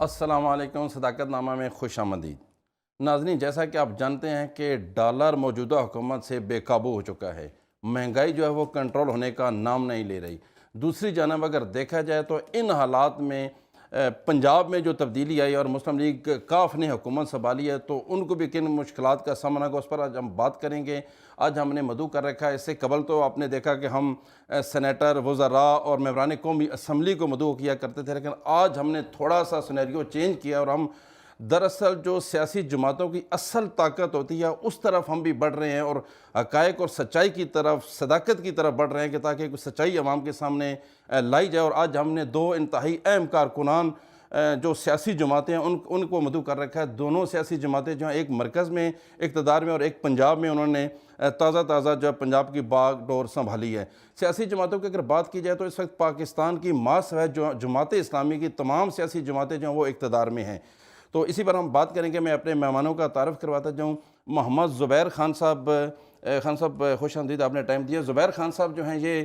السلام علیکم، صداقت نامہ میں خوش آمدید۔ ناظرین، جیسا کہ آپ جانتے ہیں کہ ڈالر موجودہ حکومت سے بے قابو ہو چکا ہے۔ مہنگائی جو ہے وہ کنٹرول ہونے کا نام نہیں لے رہی۔ دوسری جانب اگر دیکھا جائے تو ان حالات میں پنجاب میں جو تبدیلی آئی اور مسلم لیگ کاف نے حکومت سنبھالی ہے تو ان کو بھی کن مشکلات کا سامنا ہوا، اس پر آج ہم بات کریں گے۔ آج ہم نے مدعو کر رکھا ہے، اس سے قبل تو آپ نے دیکھا کہ ہم سینیٹر، وزراء اور ممبران قومی اسمبلی کو مدعو کیا کرتے تھے، لیکن آج ہم نے تھوڑا سا سینیریو چینج کیا اور ہم دراصل جو سیاسی جماعتوں کی اصل طاقت ہوتی ہے اس طرف ہم بھی بڑھ رہے ہیں اور حقائق اور سچائی کی طرف، صداقت کی طرف بڑھ رہے ہیں کہ تاکہ کوئی سچائی عوام کے سامنے لائی جائے۔ اور آج ہم نے دو انتہائی اہم کارکنان جو سیاسی جماعتیں ہیں ان کو مدعو کر رکھا ہے۔ دونوں سیاسی جماعتیں جو ہیں، ایک مرکز میں اقتدار میں اور ایک پنجاب میں، انہوں نے تازہ جو پنجاب کی باغ ڈور سنبھالی ہے۔ سیاسی جماعتوں کی اگر بات کی جائے تو اس وقت پاکستان کی ماسوائے جماعت اسلامی کی تمام سیاسی جماعتیں جو ہیں وہ اقتدار میں ہیں۔ تو اسی پر ہم بات کریں گے۔ میں اپنے مہمانوں کا تعارف کرواتا جاؤں۔ محمد زبیر خان صاحب، خوش آمدید، آپ نے ٹائم دیا۔ زبیر خان صاحب جو ہیں یہ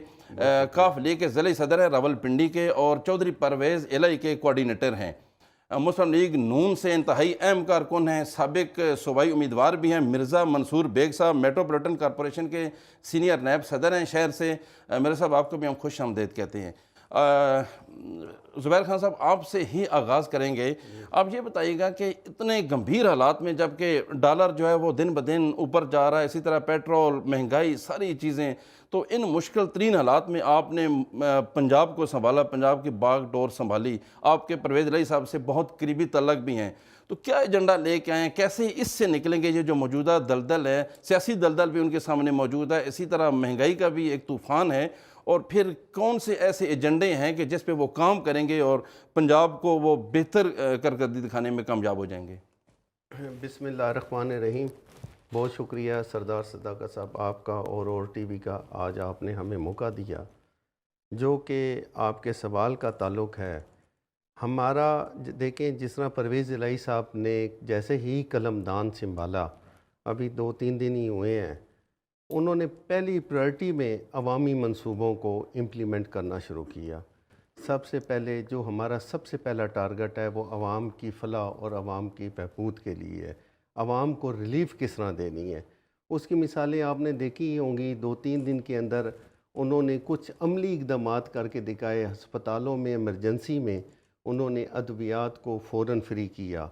کاف لیگ کے ضلعی صدر ہیں راولپنڈی کے، اور چودھری پرویز الہی کے کوارڈینیٹر ہیں۔ مسلم لیگ نون سے انتہائی اہم کارکن ہیں، سابق صوبائی امیدوار بھی ہیں۔ مرزا منصور بیگ صاحب میٹروپولیٹن کارپوریشن کے سینئر نائب صدر ہیں شہر سے۔ مرزا صاحب، آپ کو بھی ہم خوش آمدید کہتے ہیں۔ زبیر خان صاحب، آپ سے ہی آغاز کریں گے۔ آپ یہ بتائیے گا کہ اتنے گمبھیر حالات میں، جبکہ ڈالر جو ہے وہ دن بدن اوپر جا رہا ہے، اسی طرح پیٹرول، مہنگائی، ساری چیزیں، تو ان مشکل ترین حالات میں آپ نے پنجاب کو سنبھالا، پنجاب کی باغ ڈور سنبھالی۔ آپ کے پرویز الہی صاحب سے بہت قریبی تعلق بھی ہیں، تو کیا ایجنڈا لے کے آئے ہیں؟ کیسے اس سے نکلیں گے؟ یہ جو موجودہ دلدل ہے، سیاسی دلدل بھی ان کے سامنے موجود ہے، اسی طرح مہنگائی کا بھی ایک طوفان ہے، اور پھر کون سے ایسے ایجنڈے ہیں کہ جس پہ وہ کام کریں گے اور پنجاب کو وہ بہتر کارکردگی دکھانے میں کامیاب ہو جائیں گے؟ بسم اللہ الرحمن الرحیم۔ بہت شکریہ سردار صداقت صاحب آپ کا اور ٹی وی کا، آج آپ نے ہمیں موقع دیا جو کہ آپ کے سوال کا تعلق ہے ہمارا۔ دیکھیں، جس طرح پرویز الہی صاحب نے جیسے ہی قلم دان سنبھالا، ابھی 2-3 دن ہی ہوئے ہیں، انہوں نے پہلی پرائرٹی میں عوامی منصوبوں کو امپلیمنٹ کرنا شروع کیا۔ سب سے پہلے جو ہمارا سب سے پہلا ٹارگٹ ہے وہ عوام کی فلاح اور عوام کی بہبود کے لیے ہے۔ عوام کو ریلیف کس طرح دینی ہے، اس کی مثالیں آپ نے دیکھی ہوں گی۔ 2-3 دن کے اندر انہوں نے کچھ عملی اقدامات کر کے دکھائے۔ ہسپتالوں میں ایمرجنسی میں انہوں نے ادویات کو فوراً فری کیا۔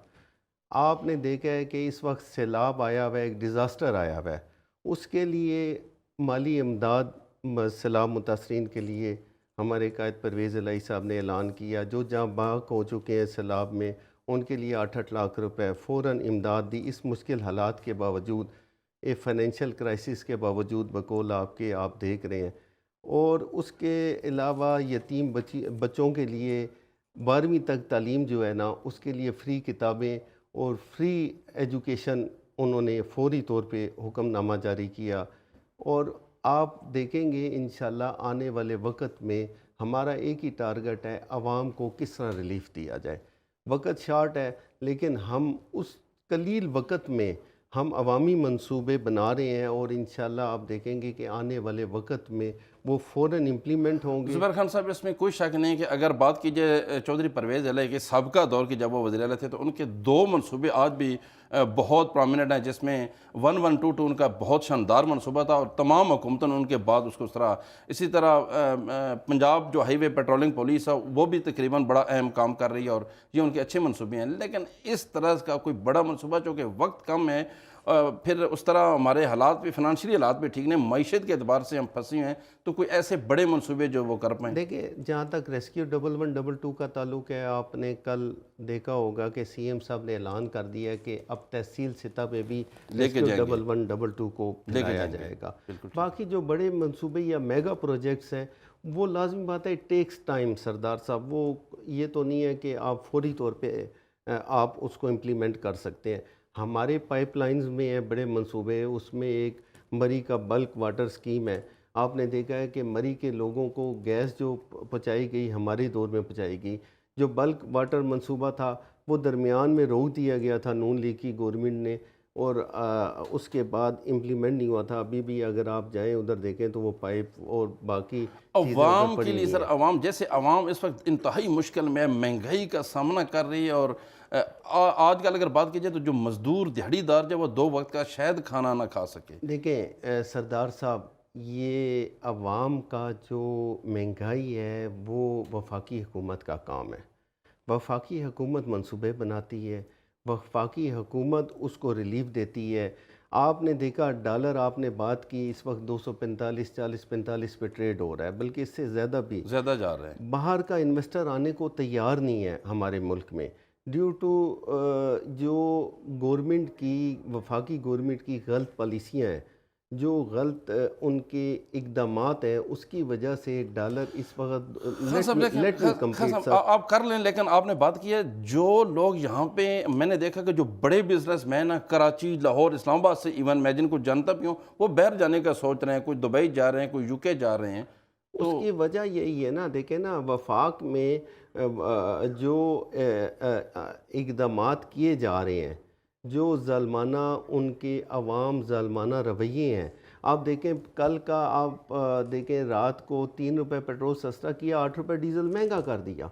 آپ نے دیکھا ہے کہ اس وقت سیلاب آیا ہوا ہے، ایک ڈیزاسٹر آیا ہوا ہے، اس کے لیے مالی امداد سیلاب متاثرین کے لیے ہمارے قائد پرویز الہی صاحب نے اعلان کیا۔ جو جہاں باغ ہو چکے ہیں سیلاب میں، ان کے لیے 8-8 لاکھ روپے فوراً امداد دی۔ اس مشکل حالات کے باوجود، ایک فائنینشیل کرائسس کے باوجود، بقول آپ کے آپ دیکھ رہے ہیں۔ اور اس کے علاوہ یتیم بچوں کے لیے 12ویں تک تعلیم جو ہے نا، اس کے لیے فری کتابیں اور فری ایجوکیشن انہوں نے فوری طور پہ حکم نامہ جاری کیا۔ اور آپ دیکھیں گے انشاءاللہ آنے والے وقت میں ہمارا ایک ہی ٹارگٹ ہے، عوام کو کس طرح ریلیف دیا جائے۔ وقت شارٹ ہے، لیکن ہم اس قلیل وقت میں ہم عوامی منصوبے بنا رہے ہیں، اور انشاءاللہ آپ دیکھیں گے کہ آنے والے وقت میں وہ فوراً امپلیمنٹ ہوں گے۔ زبیر خان صاحب، اس میں کوئی شک نہیں کہ اگر بات کی جائے چودھری پرویز الہی کے سابقہ دور کی، جب وہ وزیر اعلیٰ تھے، تو ان کے 2 منصوبے آج بھی بہت پرومیننٹ ہیں، جس میں 1122 ان کا بہت شاندار منصوبہ تھا، اور تمام حکومتوں نے ان کے بعد اس کو سراہا۔ اسی طرح پنجاب جو ہائی وے پیٹرولنگ پولیس ہے، وہ بھی تقریباً بڑا اہم کام کر رہی ہے، اور یہ ان کے اچھے منصوبے ہیں۔ لیکن اس طرح کا کوئی بڑا منصوبہ، چونکہ وقت کم ہے، پھر اس طرح ہمارے حالات بھی، فنانشلی حالات بھی ٹھیک نہیں، معیشت کے اعتبار سے ہم پھنسے ہیں، تو کوئی ایسے بڑے منصوبے جو وہ کر پائیں؟ دیکھیں، جہاں تک ریسکیو 1122 کا تعلق ہے، آپ نے کل دیکھا ہوگا کہ سی ایم صاحب نے اعلان کر دیا ہے کہ اب تحصیل سطح پہ بھی لے کے ریسکیو جائیں گے، 1122 کو لے کے لایا جائیں گے، جائے گا۔ بالکل ٹھیک۔ باقی جو بڑے منصوبے یا میگا پروجیکٹس ہیں، وہ لازمی بات ہے، ٹیکس ٹائم سردار صاحب۔ وہ یہ تو نہیں ہے کہ آپ فوری طور پہ آپ اس کو امپلیمنٹ کر سکتے ہیں۔ ہمارے پائپ لائنز میں ہیں بڑے منصوبے، اس میں ایک مری کا بلک واٹر سکیم ہے۔ آپ نے دیکھا ہے کہ مری کے لوگوں کو گیس جو پہنچائی گئی، ہمارے دور میں پہنچائی گئی۔ جو بلک واٹر منصوبہ تھا، وہ درمیان میں روک دیا گیا تھا نون لیگ کی گورنمنٹ نے، اور اس کے بعد امپلیمنٹ نہیں ہوا تھا. ابھی بھی اگر آپ جائیں ادھر دیکھیں تو وہ پائپ اور باقی چیزیں ادھر عوام کے پڑی لیے ہوئی سر، ہیں. عوام اس وقت انتہائی مشکل میں مہنگائی کا سامنا کر رہی ہے، اور آج کل اگر بات کی جائے تو جو مزدور دیہڑی دار جو وہ 2 وقت کا شاید کھانا نہ کھا سکے. دیکھیں سردار صاحب، یہ عوام کا جو مہنگائی ہے وہ وفاقی حکومت کا کام ہے. وفاقی حکومت منصوبے بناتی ہے، وفاقی حکومت اس کو ریلیف دیتی ہے. آپ نے دیکھا ڈالر، آپ نے بات کی، اس وقت 245 40 45 پہ ٹریڈ ہو رہا ہے، بلکہ اس سے زیادہ بھی. زیادہ جا رہے ہیں. باہر کا انویسٹر آنے کو تیار نہیں ہے ہمارے ملک میں، ڈیو ٹو جو گورنمنٹ کی، وفاقی گورنمنٹ کی غلط پالیسیاں ہیں، جو غلط ان کے اقدامات ہیں، اس کی وجہ سے ڈالر اس وقت. خان صاحب لیٹ می خان کمپلیٹ صاحب سر. آپ کر لیں، لیکن آپ نے بات کی ہے جو لوگ یہاں پہ، میں نے دیکھا کہ جو بڑے بزنس مین ہیں کراچی، لاہور، اسلام آباد سے، ایون میں جن کو جانتا بھی ہوں، وہ باہر جانے کا سوچ رہے ہیں. کوئی دبئی جا رہے ہیں، کوئی UK جا رہے ہیں. اس تو کی وجہ یہی ہے نا، دیکھیں نا، وفاق میں جو اقدامات کیے جا رہے ہیں، جو ظالمانہ ان کے عوام ظالمانہ رویے ہیں. آپ دیکھیں کل کا، آپ دیکھیں رات کو 3 روپے پیٹرول سستا کیا، 8 روپے ڈیزل مہنگا کر دیا.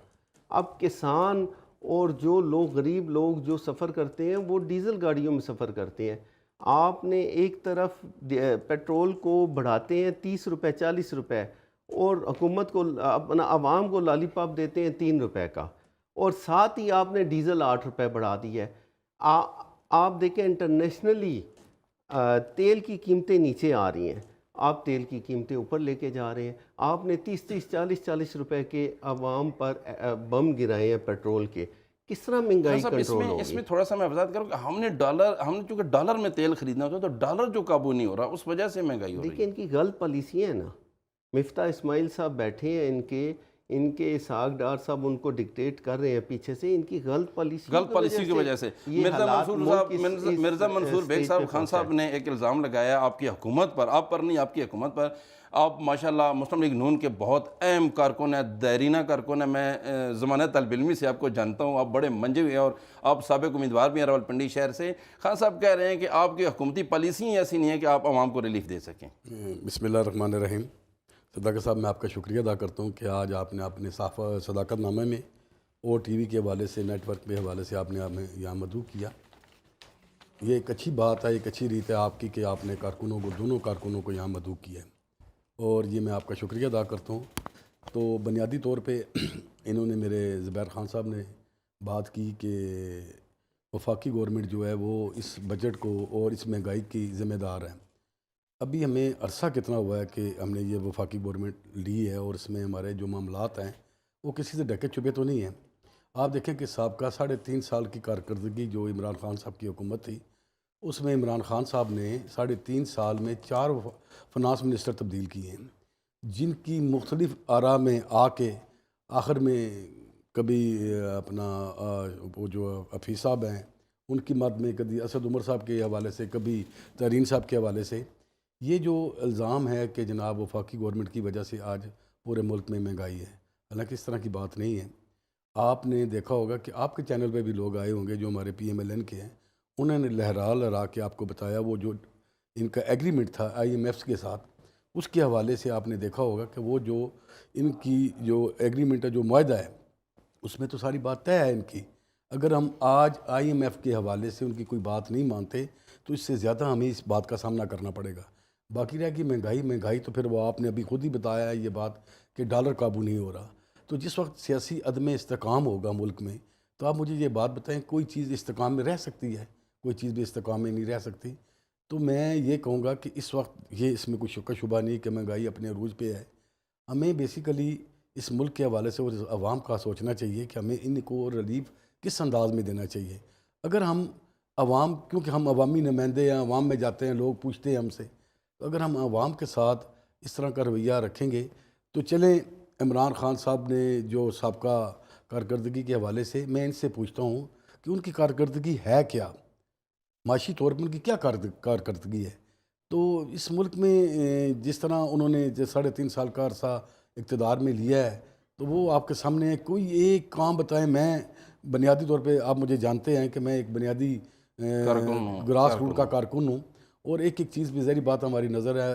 اب کسان اور جو لوگ، غریب لوگ جو سفر کرتے ہیں، وہ ڈیزل گاڑیوں میں سفر کرتے ہیں. آپ نے ایک طرف پیٹرول کو بڑھاتے ہیں 30 روپے 40 روپے، اور حکومت کو، اپنا عوام کو لالی پاپ دیتے ہیں 3 روپے کا، اور ساتھ ہی آپ نے ڈیزل 8 روپے بڑھا دی ہے. آپ دیکھیں انٹرنیشنلی تیل کی قیمتیں نیچے آ رہی ہیں، آپ تیل کی قیمتیں اوپر لے کے جا رہے ہیں. آپ نے 30 40 روپے کے عوام پر بم گرائے ہیں پیٹرول کے. کس طرح خان مہنگائی صاحب کنٹرول اس ہوگی؟ میں تھوڑا سا میں وضاحت کروں کہ ہم نے چونکہ ڈالر میں تیل خریدنا ہوتا ہے، تو ڈالر جو قابو نہیں ہو رہا، اس وجہ سے مہنگائی ہو رہی دیکھیں ہے. ان کی غلط پالیسیاں ہیں نا. مفتاح اسماعیل صاحب بیٹھے ہیں، ان کے اسحاق ڈار صاحب ان کو ڈکٹیٹ کر رہے ہیں پیچھے سے، ان کی غلط پالیسیوں کی وجہ سے. یہ حالات ملک مرزا منصور بیگ اسٹیج پہ صاحب، خان پہنچا صاحب ہے. نے ایک الزام لگایا آپ کی حکومت پر، آپ پر نہیں، آپ کی حکومت پر. آپ ماشاءاللہ مسلم لیگ نون کے بہت اہم کارکن ہیں، دیرینہ کارکن ہیں. میں زمانہ طالب علمی سے آپ کو جانتا ہوں، آپ بڑے منجے ہوئے ہیں، اور آپ سابق امیدوار بھی ہیں راولپنڈی شہر سے. خان صاحب کہہ رہے ہیں کہ آپ کی حکومتی پالیسی ایسی نہیں ہے کہ آپ عوام کو ریلیف دے سکیں. بسم اللہ الرحمن الرحیم. صداقت صاحب، میں آپ کا شکریہ ادا کرتا ہوں کہ آج آپ نے اپنے صداقت نامے میں اور ٹی وی کے حوالے سے، نیٹ ورک کے حوالے سے آپ نے ہمیں یہاں مدعو کیا. یہ ایک اچھی بات ہے، ایک اچھی ریت ہے آپ کی کہ آپ نے کارکنوں کو، دونوں کارکنوں کو یہاں مدعو کیا ہے، اور یہ میں آپ کا شکریہ ادا کرتا ہوں. تو بنیادی طور پہ انہوں نے، میرے زبیر خان صاحب نے بات کی کہ وفاقی گورنمنٹ جو ہے وہ اس بجٹ کو اور اس مہنگائی کی ذمہ دار ہے. ابھی ہمیں عرصہ کتنا ہوا ہے کہ ہم نے یہ وفاقی گورنمنٹ لی ہے، اور اس میں ہمارے جو معاملات ہیں وہ کسی سے ڈھکے چھپے تو نہیں ہیں. آپ دیکھیں کہ سابقہ 3.5 سال کی کارکردگی جو عمران خان صاحب کی حکومت تھی، اس میں عمران خان صاحب نے 3.5 سال میں 4 فنانس منسٹر تبدیل کیے ہیں، جن کی مختلف آراء میں آ کے آخر میں کبھی اپنا وہ جو حفیظ صاحب ہیں ان کی مد میں، کبھی اسد عمر صاحب کے حوالے سے، کبھی ترین صاحب کے حوالے سے. یہ جو الزام ہے کہ جناب وفاقی گورنمنٹ کی وجہ سے آج پورے ملک میں مہنگائی ہے، حالانکہ اس طرح کی بات نہیں ہے. آپ نے دیکھا ہوگا کہ آپ کے چینل پہ بھی لوگ آئے ہوں گے جو ہمارے PMLN کے ہیں، انہوں نے لہرا کے آپ کو بتایا وہ جو ان کا ایگریمنٹ تھا IMF کے ساتھ، اس کے حوالے سے آپ نے دیکھا ہوگا کہ وہ جو ان کی جو ایگریمنٹ ہے، جو معاہدہ ہے، اس میں تو ساری بات طے ہے ان کی. اگر ہم آج IMF کے حوالے سے ان کی کوئی بات نہیں مانتے تو اس سے زیادہ ہمیں اس بات کا سامنا کرنا پڑے گا. باقی رہ گی مہنگائی تو پھر وہ آپ نے ابھی خود ہی بتایا ہے یہ بات کہ ڈالر قابو نہیں ہو رہا. تو جس وقت سیاسی عدم استحکام ہوگا ملک میں، تو آپ مجھے یہ بات بتائیں، کوئی چیز استحکام میں رہ سکتی ہے؟ کوئی چیز بھی استحکام میں نہیں رہ سکتی. تو میں یہ کہوں گا کہ اس وقت یہ اس میں کوئی شک و شبہ نہیں کہ مہنگائی اپنے عروج پہ ہے. ہمیں بیسیکلی اس ملک کے حوالے سے اور عوام کا سوچنا چاہیے کہ ہمیں ان کو ریلیف کس انداز میں دینا چاہیے. اگر ہم عوام، کیونکہ ہم عوامی نمائندے ہیں، عوام میں جاتے ہیں، لوگ پوچھتے ہیں ہم سے، تو اگر ہم عوام کے ساتھ اس طرح کا رویہ رکھیں گے تو چلیں. عمران خان صاحب نے جو سابقہ کارکردگی کے حوالے سے، میں ان سے پوچھتا ہوں کہ ان کی کارکردگی ہے کیا، معاشی طور پر ان کی کیا کارکردگی ہے. تو اس ملک میں جس طرح انہوں نے 3.5 سال کا عرصہ اقتدار میں لیا ہے، تو وہ آپ کے سامنے کوئی ایک کام بتائیں. میں بنیادی طور پہ، آپ مجھے جانتے ہیں کہ میں ایک بنیادی گراس روٹ کا کارکن ہوں، اور ایک ایک چیز پہ ظاہری بات ہماری نظر ہے،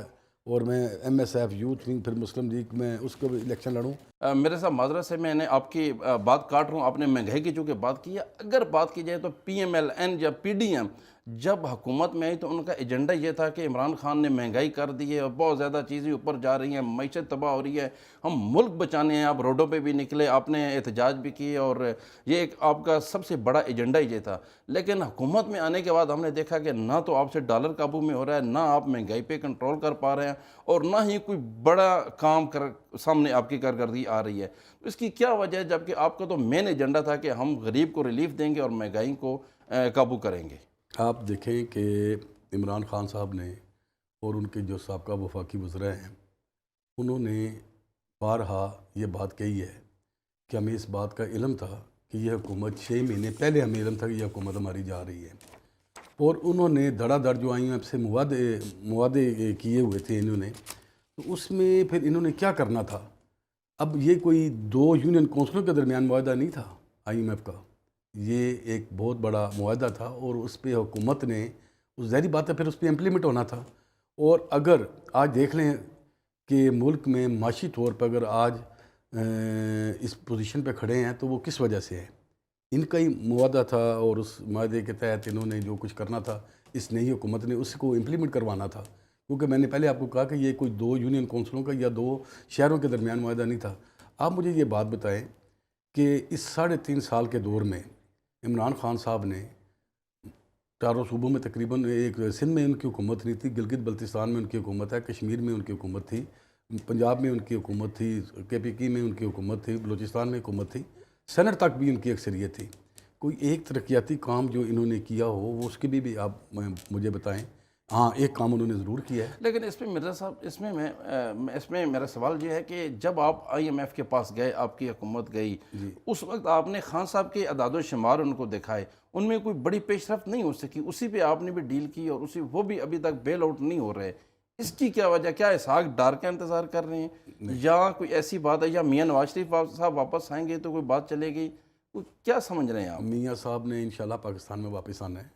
اور میں M S F youth wing پھر مسلم لیگ میں اس کو بھی الیکشن لڑوں۔ میرے ساتھ معذرت سے میں نے آپ کی بات کاٹ رہا ہوں، آپ نے مہنگائی کی چونکہ بات کی ہے، اگر بات کی جائے تو پی ایم ایل این یا پی ڈی ایم جب حکومت میں آئی تو ان کا ایجنڈا یہ تھا کہ عمران خان نے مہنگائی کر دی ہے اور بہت زیادہ چیزیں اوپر جا رہی ہیں، معیشت تباہ ہو رہی ہے، ہم ملک بچانے ہیں، آپ روڈوں پہ بھی نکلے، آپ نے احتجاج بھی کیے، اور یہ ایک آپ کا سب سے بڑا ایجنڈا یہ تھا۔ لیکن حکومت میں آنے کے بعد ہم نے دیکھا کہ نہ تو آپ سے ڈالر قابو میں ہو رہا ہے، نہ آپ مہنگائی پہ کنٹرول کر پا رہے ہیں، اور نہ ہی کوئی بڑا کام سامنے آپ کی کارکردگی آ رہی ہے۔ تو اس کی کیا وجہ ہے، جبکہ آپ کا تو مین ایجنڈا تھا کہ ہم غریب کو ریلیف دیں گے اور مہنگائی کو قابو کریں گے؟ آپ دیکھیں کہ عمران خان صاحب نے اور ان کے جو سابقہ وفاقی وزراء ہیں، انہوں نے بارہا یہ بات کہی ہے کہ ہمیں اس بات کا علم تھا کہ یہ حکومت 6 مہینے پہلے ہمیں علم تھا کہ یہ حکومت ہماری جا رہی ہے، اور انہوں نے دھڑا دھڑ جو آئی ایم سے معاہدے کیے ہوئے تھے انہوں نے، تو اس میں پھر انہوں نے کیا کرنا تھا۔ اب یہ کوئی 2 یونین کونسلوں کے درمیان معاہدہ نہیں تھا آئی ایم ایف کا، یہ ایک بہت بڑا معاہدہ تھا، اور اس پہ حکومت نے، ظاہری بات ہے پھر اس پہ امپلیمنٹ ہونا تھا۔ اور اگر آج دیکھ لیں کہ ملک میں معاشی طور پر اگر آج اس پوزیشن پہ کھڑے ہیں تو وہ کس وجہ سے ہے، ان کا ہی معاہدہ تھا، اور اس معاہدے کے تحت انہوں نے جو کچھ کرنا تھا اس نئی حکومت نے اس کو امپلیمنٹ کروانا تھا، کیونکہ میں نے پہلے آپ کو کہا کہ یہ کوئی 2 یونین کونسلوں کا یا 2 شہروں کے درمیان معاہدہ نہیں تھا۔ آپ مجھے یہ بات بتائیں کہ اس 3.5 سال کے دور میں عمران خان صاحب نے 4 صوبوں میں تقریباً، ایک سندھ میں ان کی حکومت نہیں تھی، گلگت بلتستان میں ان کی حکومت ہے، کشمیر میں ان کی حکومت تھی، پنجاب میں ان کی حکومت تھی، KPK میں ان کی حکومت تھی، بلوچستان میں حکومت تھی، سینٹ تک بھی ان کی اکثریت تھی۔ کوئی ایک ترقیاتی کام جو انہوں نے کیا ہو وہ اس کے بھی آپ مجھے بتائیں۔ ہاں، ایک کام انہوں نے ضرور کیا ہے۔ لیکن اس پہ مرزا صاحب، اس میں میرا سوال یہ ہے کہ جب آپ آئی ایم ایف کے پاس گئے، آپ کی حکومت گئی، اس وقت آپ نے خان صاحب کے اعداد و شمار ان کو دکھائے، ان میں کوئی بڑی پیش رفت نہیں ہو سکی، اسی پہ آپ نے بھی ڈیل کی، اور وہ بھی ابھی تک بیل آؤٹ نہیں ہو رہے۔ اس کی کیا وجہ، کیا اسحاق ڈار کا انتظار کر رہے ہیں، یا کوئی ایسی بات ہے، یا میاں نواز شریف صاحب واپس آئیں گے تو کوئی بات چلے گی، کیا سمجھ رہے ہیں آپ؟ میاں صاحب نے انشاءاللہ پاکستان میں واپس آنا ہے،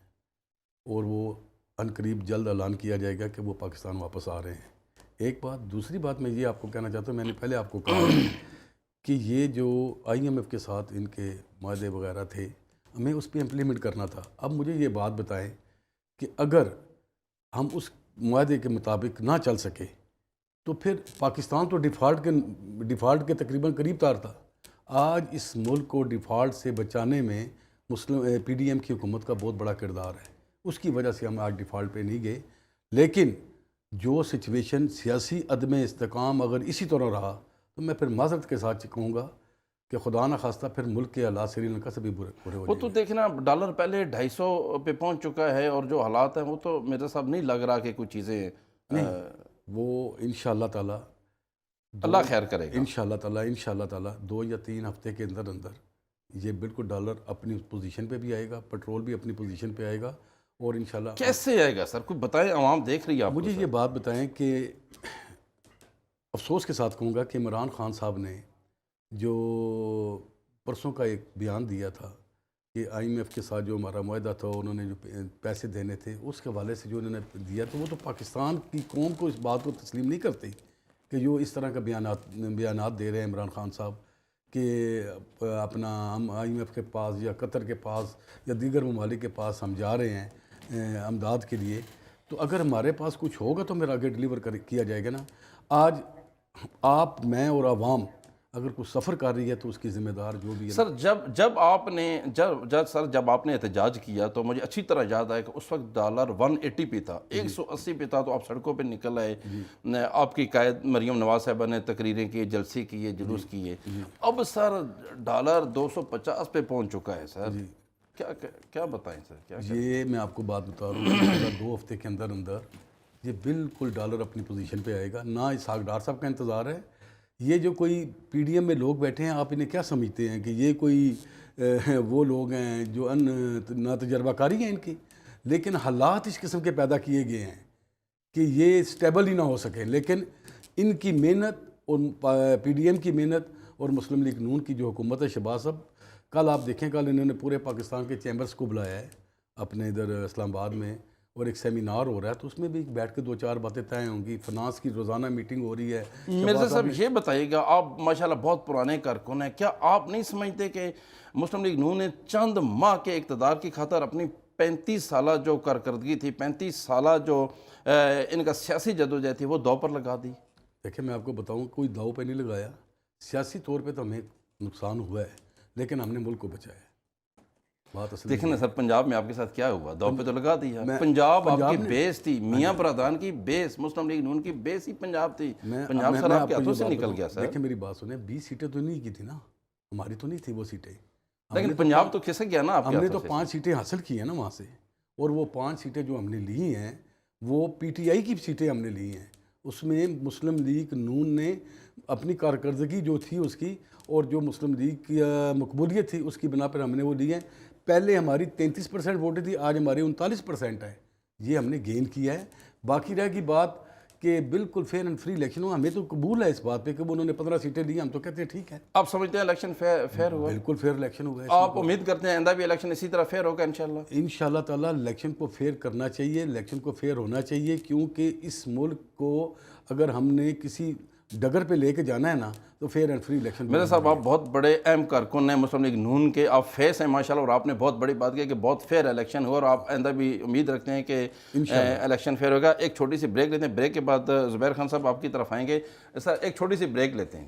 اور وہ عنقریب جلد اعلان کیا جائے گا کہ وہ پاکستان واپس آ رہے ہیں۔ ایک بات، دوسری بات میں یہ آپ کو کہنا چاہتا ہوں، میں نے پہلے آپ کو کہا کہ یہ جو آئی ایم ایف کے ساتھ ان کے معاہدے وغیرہ تھے، ہمیں اس پہ امپلیمنٹ کرنا تھا۔ اب مجھے یہ بات بتائیں کہ اگر ہم اس معاہدے کے مطابق نہ چل سکے تو پھر پاکستان تو ڈیفالٹ کے تقریباً قریب تار تھا۔ آج اس ملک کو ڈیفالٹ سے بچانے میں پی ڈی ایم کی حکومت کا بہت بڑا کردار ہے، اس کی وجہ سے ہم آج ڈیفالٹ پہ نہیں گئے۔ لیکن جو سچویشن سیاسی عدم استحکام اگر اسی طرح رہا تو میں پھر معذرت کے ساتھ کہوں گا کہ خدا نہ خواستہ پھر ملک کے حالات سری لنکا سے بھی برے ہو وہ جائیں تو گے۔ دیکھنا، ڈالر پہلے 250 پہ پہنچ چکا ہے، اور جو حالات ہیں وہ تو میرے صاحب نہیں لگ رہا کہ کوئی چیزیں، وہ انشاءاللہ تعالی اللہ خیر کرے گا۔ انشاءاللہ تعالی 2 یا 3 ہفتے کے اندر یہ بالکل ڈالر اپنی پوزیشن پہ بھی آئے گا، پیٹرول بھی اپنی پوزیشن پہ آئے گا، اور انشاءاللہ کیسے آئے گا سر، کوئی بتائیں، عوام دیکھ رہی ہے آپ کو مجھے سر۔ یہ بات بتائیں کہ افسوس کے ساتھ کہوں گا کہ عمران خان صاحب نے جو پرسوں کا ایک بیان دیا تھا کہ آئی ایم ایف کے ساتھ جو ہمارا معاہدہ تھا، انہوں نے جو پیسے دینے تھے اس کے حوالے سے جو انہوں نے دیا، تو وہ تو پاکستان کی قوم کو اس بات کو تسلیم نہیں کرتی کہ جو اس طرح کا بیانات دے رہے ہیں عمران خان صاحب کہ اپنا ہم آئی ایم ایف کے پاس یا قطر کے پاس یا دیگر ممالک کے پاس ہم جا رہے ہیں امداد کے لیے، تو اگر ہمارے پاس کچھ ہوگا تو میرا آگے ڈیلیور کیا جائے گا نا۔ آج آپ، میں اور عوام اگر کوئی سفر کر رہی ہے تو اس کی ذمہ دار جو بھی ہے سر جب آپ نے احتجاج کیا تو مجھے اچھی طرح یاد آیا کہ اس وقت ڈالر 180 پہ تھا، 180 پہ تھا، تو آپ سڑکوں پہ نکل آئے، آپ کی قائد مریم نواز صاحبہ نے تقریریں کی، جلسے کیے، جلوس کیے۔ اب سر ڈالر 250 پہ پہنچ چکا ہے سر، کیا بتائیں سر، کیا یہ میں آپ کو بات بتا رہا ہوں، 2 ہفتے کے اندر یہ بالکل ڈالر اپنی پوزیشن پہ آئے گا۔ نہ اسحاق ڈار صاحب کا انتظار ہے، یہ جو کوئی پی ڈی ایم میں لوگ بیٹھے ہیں، آپ انہیں کیا سمجھتے ہیں کہ یہ کوئی وہ لوگ ہیں جو نہ تجربہ کاری ہیں ان کی، لیکن حالات اس قسم کے پیدا کیے گئے ہیں کہ یہ سٹیبل ہی نہ ہو سکے۔ لیکن ان کی محنت اور پی ڈی ایم کی محنت اور مسلم لیگ نون کی جو حکومت ہے، شہباز صاحب، کل آپ دیکھیں، کل انہوں نے پورے پاکستان کے چیمبرز کو بلایا ہے، اپنے ادھر اسلام آباد میں، اور ایک سیمینار ہو رہا ہے، تو اس میں بھی بیٹھ کے 2-4 باتیں طے ہوں گی. فنانس کی روزانہ میٹنگ ہو رہی ہے. مرزا صاحب یہ بتائیے گا، آپ ماشاءاللہ بہت پرانے کارکن ہیں، کیا آپ نہیں سمجھتے کہ مسلم لیگ نون نے چند ماہ کے اقتدار کی خاطر اپنی 35 سالہ جو کارکردگی تھی، 35 سالہ جو ان کا سیاسی جدوجہد تھی، وہ داؤ پر لگا دی؟ دیکھیں، میں آپ کو بتاؤں، کوئی داؤ پہ نہیں لگایا. سیاسی طور پہ تو ہمیں نقصان ہوا ہے، لیکن ہم نے ملک کو بچایا ہے. بات اصل دیکھیں نا سر، پنجاب میں آپ کے ساتھ کیا ہوا؟ داؤ پہ تو لگا دیا. میں پنجاب آپ کی نے- بیس تھی، میاں برادران کی بیس، مسلم لیگ نون کی بیس ہی پنجاب تھی. میں پنجاب سر آپ کو کے ہاتھوں یہ سے بات نکل گیا بتاؤں. سر. دیکھیں میری بات سنیں، 20 سیٹیں تو نہیں کی تھی نا، ہماری تو نہیں تھی وہ سیٹیں. لیکن پنجاب تو کھسک گیا نا آپ کے ہم نے ہاتھوں تو سے. 5 سیٹیں حاصل کی ہیں نا وہاں سے، اور وہ 5 سیٹیں جو ہم نے لی ہیں وہ پی ٹی آئی کی سیٹیں ہم نے لی ہیں. اس میں مسلم لیگ نون نے اپنی کارکردگی جو تھی اس کی، اور جو مسلم لیگ کی مقبولیت تھی اس کی بنا پر ہم نے وہ لی ہیں. پہلے ہماری 33% ووٹیں تھی، آج ہماری 39% ہے. یہ ہم نے گین کیا ہے. باقی رہ گی بات کہ بالکل فیئر اینڈ فری الیکشن ہو، ہمیں تو قبول ہے اس بات پہ کہ انہوں نے 15 سیٹیں لی، ہم تو کہتے ہیں ٹھیک ہے. آپ سمجھتے ہیں الیکشن فیئر ہوا؟ بالکل فیئر الیکشن ہوا ہے. آپ امید کرتے ہیں آئندہ بھی الیکشن اسی طرح فیئر ہوگا انشاءاللہ؟ انشاءاللہ تعالیٰ الیکشن کو فیئر کرنا چاہیے، الیکشن کو فیئر ہونا چاہیے، کیونکہ اس ملک کو اگر ہم نے کسی ڈگر پہ لے کے جانا ہے نا تو fair and free election. Mirza صاحب، آپ بہت بڑے اہم کارکن ہیں مسلم لیگ نون کے، آپ فیس ہیں ماشاءاللہ، اور آپ نے بہت بڑی بات کی کہ بہت فیئر الیکشن ہوا، اور آپ آئندہ بھی امید رکھتے ہیں کہ الیکشن فیئر ہوگا. ایک چھوٹی سی بریک لیتے ہیں، بریک کے بعد زبیر خان صاحب آپ کی طرف آئیں گے. سر ایک چھوٹی سی بریک لیتے ہیں.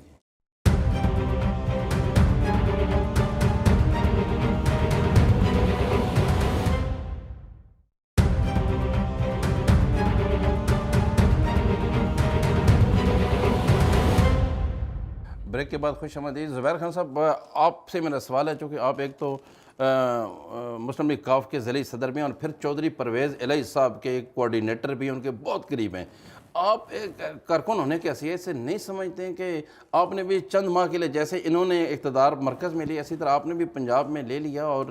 بریک کے بعد خوش آمدید. زبیر خان صاحب، آپ سے میرا سوال ہے، چونکہ آپ ایک تو مسلم لیگ کاف کے ضلعی صدر بھی ہیں، اور پھر چودھری پرویز الہی صاحب کے کوارڈینیٹر بھی ہیں، ان کے بہت قریب ہیں. آپ ایک کارکن ہونے کی حیثیت سے نہیں سمجھتے ہیں کہ آپ نے بھی چند ماہ کے لیے، جیسے انہوں نے اقتدار مرکز میں لیا، اسی طرح آپ نے بھی پنجاب میں لے لیا، اور